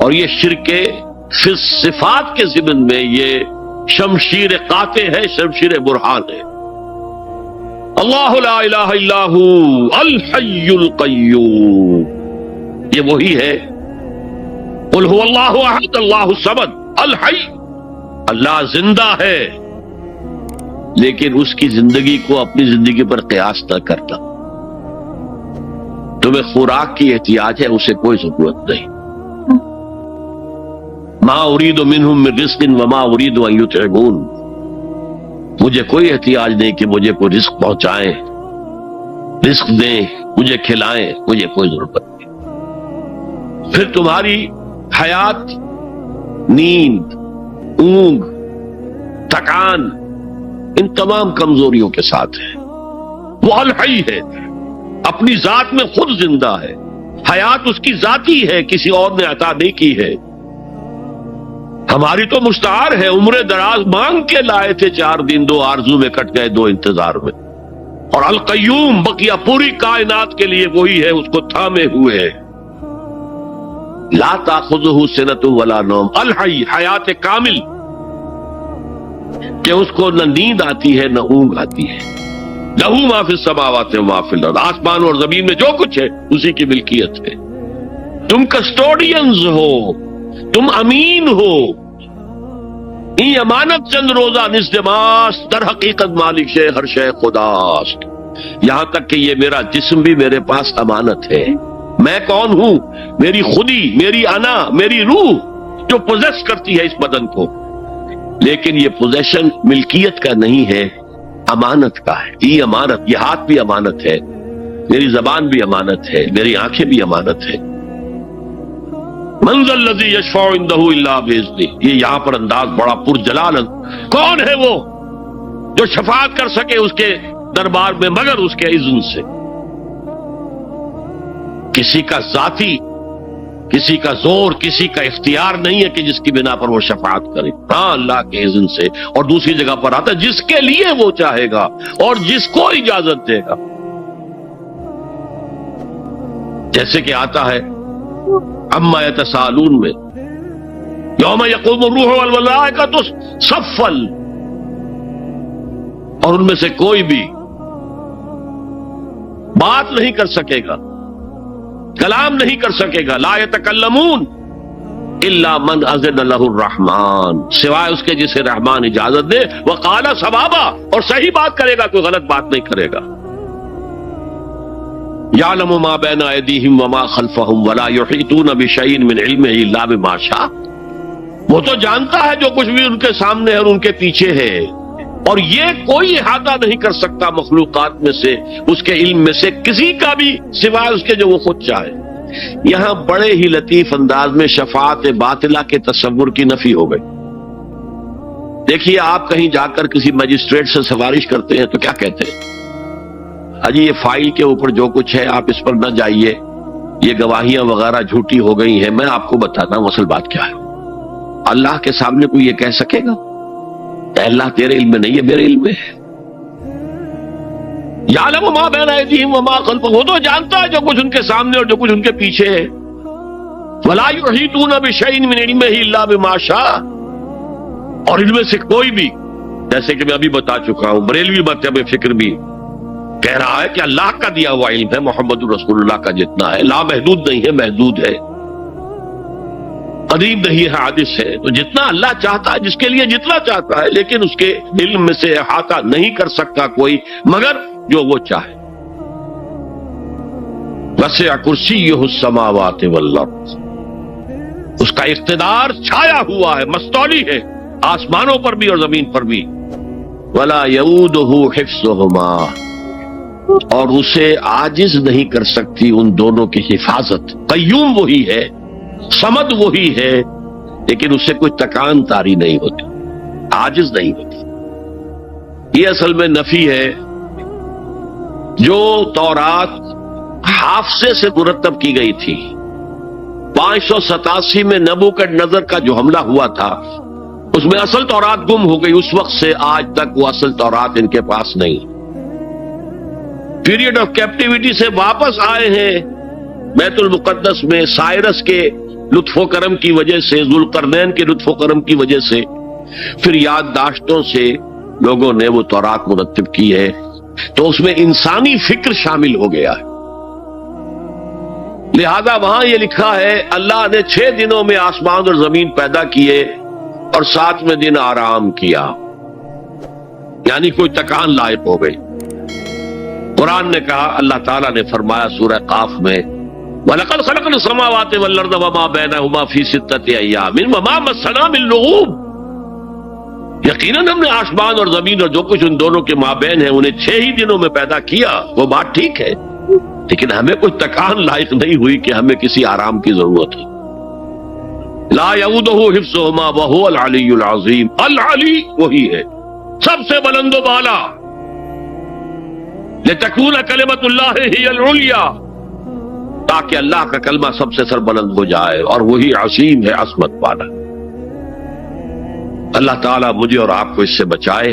اور یہ شرک فی صفات کے ضمن میں یہ شمشیر قاطع ہے، شمشیر برہان ہے۔ اللہ لا الہ الا ہو الحی القیوم، یہ وہی ہے، قل هو اللہ احد اللہ الصمد الحی، اللہ زندہ ہے، لیکن اس کی زندگی کو اپنی زندگی پر قیاس نہ کرنا۔ تمہیں خوراک کی احتیاج ہے، اسے کوئی ضرورت نہیں۔ ما اريد منهم من رزق وما اريد ان يطعمون، مجھے کوئی احتیاج نہیں کہ مجھے کوئی رزق پہنچائیں، رزق دیں، مجھے کھلائیں، مجھے کوئی ضرورت نہیں۔ پھر تمہاری حیات نیند، اونگ، تھکان، ان تمام کمزوریوں کے ساتھ ہے۔ وہ الحی ہے، اپنی ذات میں خود زندہ ہے، حیات اس کی ذاتی ہے، کسی اور نے عطا نہیں کی ہے۔ ہماری تو مستعار ہے، عمر دراز مانگ کے لائے تھے، 4 دن 2 آرزو میں کٹ گئے، 2 انتظار میں۔ اور القیوم بقیہ پوری کائنات کے لیے وہی ہے، اس کو تھامے ہوئے ہے۔ لا تاخذہ سنۃ ولا نوم، الحی، حیات کامل، کہ اس کو نہ نیند آتی ہے نہ اونگ آتی ہے۔ لہ ما فی السماوات و ما فی الارض، آسمان اور زمین میں جو کچھ ہے اسی کی ملکیت ہے۔ تم کسٹوڈینز ہو، تم امین ہو، ای امانت چند روزہ نزد ماست، در حقیقت مالک شے ہر شے خداست، یہاں تک کہ یہ میرا جسم بھی میرے پاس امانت ہے۔ میں کون ہوں؟ میری خودی، میری انا، میری روح جو پوزیس کرتی ہے اس بدن کو، لیکن یہ پوزیشن ملکیت کا نہیں ہے، امانت کا ہے۔ یہ امانت، یہ ہاتھ بھی امانت ہے، میری زبان بھی امانت ہے، میری آنکھیں بھی امانت ہے۔ من ذا الذی یشفع عندہ الا باذنہ، یہ یہاں پر انداز بڑا پرجلال ہے۔ کون ہے وہ جو شفاعت کر سکے اس کے دربار میں مگر اس کے اذن سے؟ کسی کا ذاتی، کسی کا زور، کسی کا اختیار نہیں ہے کہ جس کی بنا پر وہ شفاعت کرے، ہاں اللہ کے اذن سے۔ اور دوسری جگہ پر آتا ہے جس کے لیے وہ چاہے گا اور جس کو اجازت دے گا، جیسے کہ آتا ہے اما یتساءلون میں، یوم یقوم الروح والملائکۃ صفا، اور ان میں سے کوئی بھی بات نہیں کر سکے گا، کلام نہیں کر سکے گا، لا یتکلمون الا من اذن لہ الرحمن، سوائے اس کے جسے رحمان اجازت دے، وقال صوابا، اور صحیح بات کرے گا، کوئی غلط بات نہیں کرے گا۔ یعلم ما بین ایدیہم وما خلفہم ولا یحیطون بشیء من علمہ الا بما شاء، وہ تو جانتا ہے جو کچھ بھی ان کے سامنے ہے اور ان کے پیچھے ہے، اور یہ کوئی احاطہ نہیں کر سکتا مخلوقات میں سے اس کے علم میں سے کسی کا بھی سوائے اس کے جو وہ خود چاہے. یہاں بڑے ہی لطیف انداز میں شفاعت باطلہ کے تصور کی نفی ہو گئی. دیکھیے آپ کہیں جا کر کسی مجسٹریٹ سے سفارش کرتے ہیں تو کیا کہتے ہیں؟ اجی یہ فائل کے اوپر جو کچھ ہے آپ اس پر نہ جائیے، یہ گواہیاں وغیرہ جھوٹی ہو گئی ہیں، میں آپ کو بتاتا ہوں اصل بات کیا ہے. اللہ کے سامنے کوئی یہ کہہ سکے گا کہ اللہ تیرے علم میں نہیں ہے، میرے علم میں ہے. یعلم ما بین ایدیہم وما خلفہم، وہ تو جانتا ہے جو کچھ ان کے سامنے اور جو کچھ ان کے پیچھے ہے. ولا یحیطون بشیء من علمہ الا بما شاء، اور ان میں سے کوئی بھی، جیسے کہ میں ابھی بتا چکا ہوں، بریلوی مذہب فکر بھی کہہ رہا ہے کہ اللہ کا دیا ہوا علم ہے محمد رسول اللہ کا جتنا ہے، لا محدود نہیں ہے، محدود ہے، قریب نہیں ہے، حادث ہے. تو جتنا اللہ چاہتا ہے جس کے لیے جتنا چاہتا ہے، لیکن اس کے علم میں سے احاطہ نہیں کر سکتا کوئی مگر جو وہ چاہے. وسع کرسیہ السماوات والارض، اس کا اقتدار چھایا ہوا ہے، مستولی ہے آسمانوں پر بھی اور زمین پر بھی. ولا یؤودہ حفظہما، اور اسے عاجز نہیں کر سکتی ان دونوں کی حفاظت. قیوم وہی ہے، صمد وہی ہے، لیکن اس سے کوئی تکان تاری نہیں ہوتی، عاجز نہیں ہوتی. یہ اصل میں نفی ہے جو تورات حافظے سے مرتب کی گئی تھی. 587 میں نبوکدنضر کا جو حملہ ہوا تھا اس میں اصل تورات گم ہو گئی. اس وقت سے آج تک وہ اصل تورات ان کے پاس نہیں. پیریڈ آف کیپٹیوٹی سے واپس آئے ہیں بیت المقدس میں سائرس کے لطف و کرم کی وجہ سے، ذوالقرنین کے لطف و کرم کی وجہ سے، پھر یادداشتوں سے لوگوں نے وہ تورات مرتب کی ہے. تو اس میں انسانی فکر شامل ہو گیا ہے. لہذا وہاں یہ لکھا ہے اللہ نے 6 دنوں میں آسمان اور زمین پیدا کیے اور 7ویں دن آرام کیا، یعنی کوئی تکان لائق ہو گئی. قرآن نے کہا، اللہ تعالیٰ نے فرمایا سورہ قاف میں وَلَقَدْ خَلَقْنَا السَّمَاوَاتِ وَالْأَرْضَ وَمَا بَيْنَهُمَا فِي 6 أَيَّامٍ وَمَا مَسَّنَا مِن لُغُوبٍ، یقیناً ہم نے آسمان اور زمین اور جو کچھ ان دونوں کے مابین ہے انہیں 6 ہی دنوں میں پیدا کیا. وہ بات ٹھیک ہے، لیکن ہمیں کوئی تکان لائق نہیں ہوئی کہ ہمیں کسی آرام کی ضرورت ہے. لا یعودہ حفظہما وہو العلی العظیم، العلی وہی ہے سب سے بلند و بالا. لتکون کلمۃ اللہ ہی العلیٰ، تاکہ اللہ کا کلمہ سب سے سربلند ہو جائے، اور وہی عظیم ہے، عظمت والا. اللہ تعالیٰ مجھے اور آپ کو اس سے بچائے،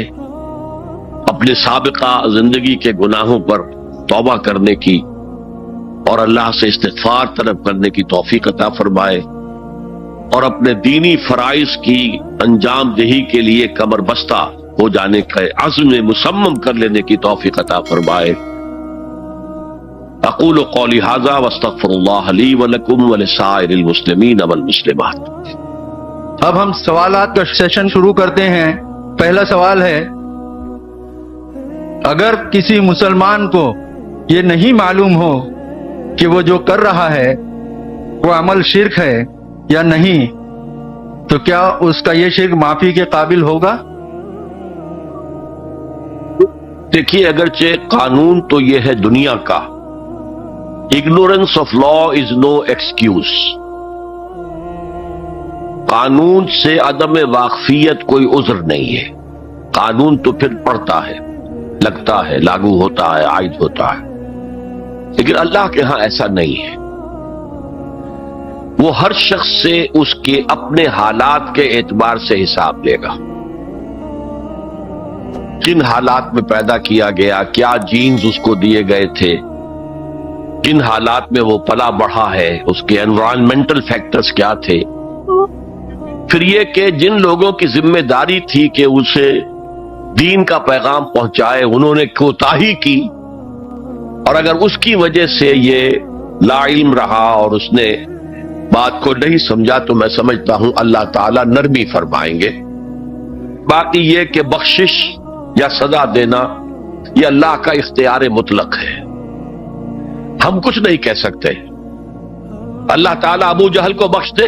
اپنے سابقہ زندگی کے گناہوں پر توبہ کرنے کی اور اللہ سے استغفار طلب کرنے کی توفیق عطا فرمائے، اور اپنے دینی فرائض کی انجام دہی کے لیے کمر بستہ ہو جانے کا عزم مصمم کر لینے کی توفیق عطا فرمائے. اقول قولی ھذا واستغفر اللہ لی ولکم ولسائر المسلمین والمسلمات. اب ہم سوالات کا سیشن شروع کرتے ہیں. پہلا سوال ہے، اگر کسی مسلمان کو یہ نہیں معلوم ہو کہ وہ جو کر رہا ہے وہ عمل شرک ہے یا نہیں، تو کیا اس کا یہ شرک معافی کے قابل ہوگا؟ دیکھیے، اگرچہ قانون تو یہ ہے دنیا کا، ignorance of law is no excuse. قانون سے عدم واقفیت کوئی عذر نہیں ہے. قانون تو پھر پڑھتا ہے، لگتا ہے، لاگو ہوتا ہے، عائد ہوتا ہے. لیکن اللہ کے ہاں ایسا نہیں ہے. وہ ہر شخص سے اس کے اپنے حالات کے اعتبار سے حساب لے گا. کن حالات میں پیدا کیا گیا، کیا جینز اس کو دیے گئے تھے، کن حالات میں وہ پلا بڑھا ہے، اس کے انوائرمنٹل فیکٹرز کیا تھے. پھر یہ کہ جن لوگوں کی ذمہ داری تھی کہ اسے دین کا پیغام پہنچائے، انہوں نے کوتاہی کی، اور اگر اس کی وجہ سے یہ لا علم رہا اور اس نے بات کو نہیں سمجھا، تو میں سمجھتا ہوں اللہ تعالیٰ نرمی فرمائیں گے. باقی یہ کہ بخشش یا سزا دینا یہ اللہ کا اختیار مطلق ہے، ہم کچھ نہیں کہہ سکتے. اللہ تعالیٰ ابو جہل کو بخش دے،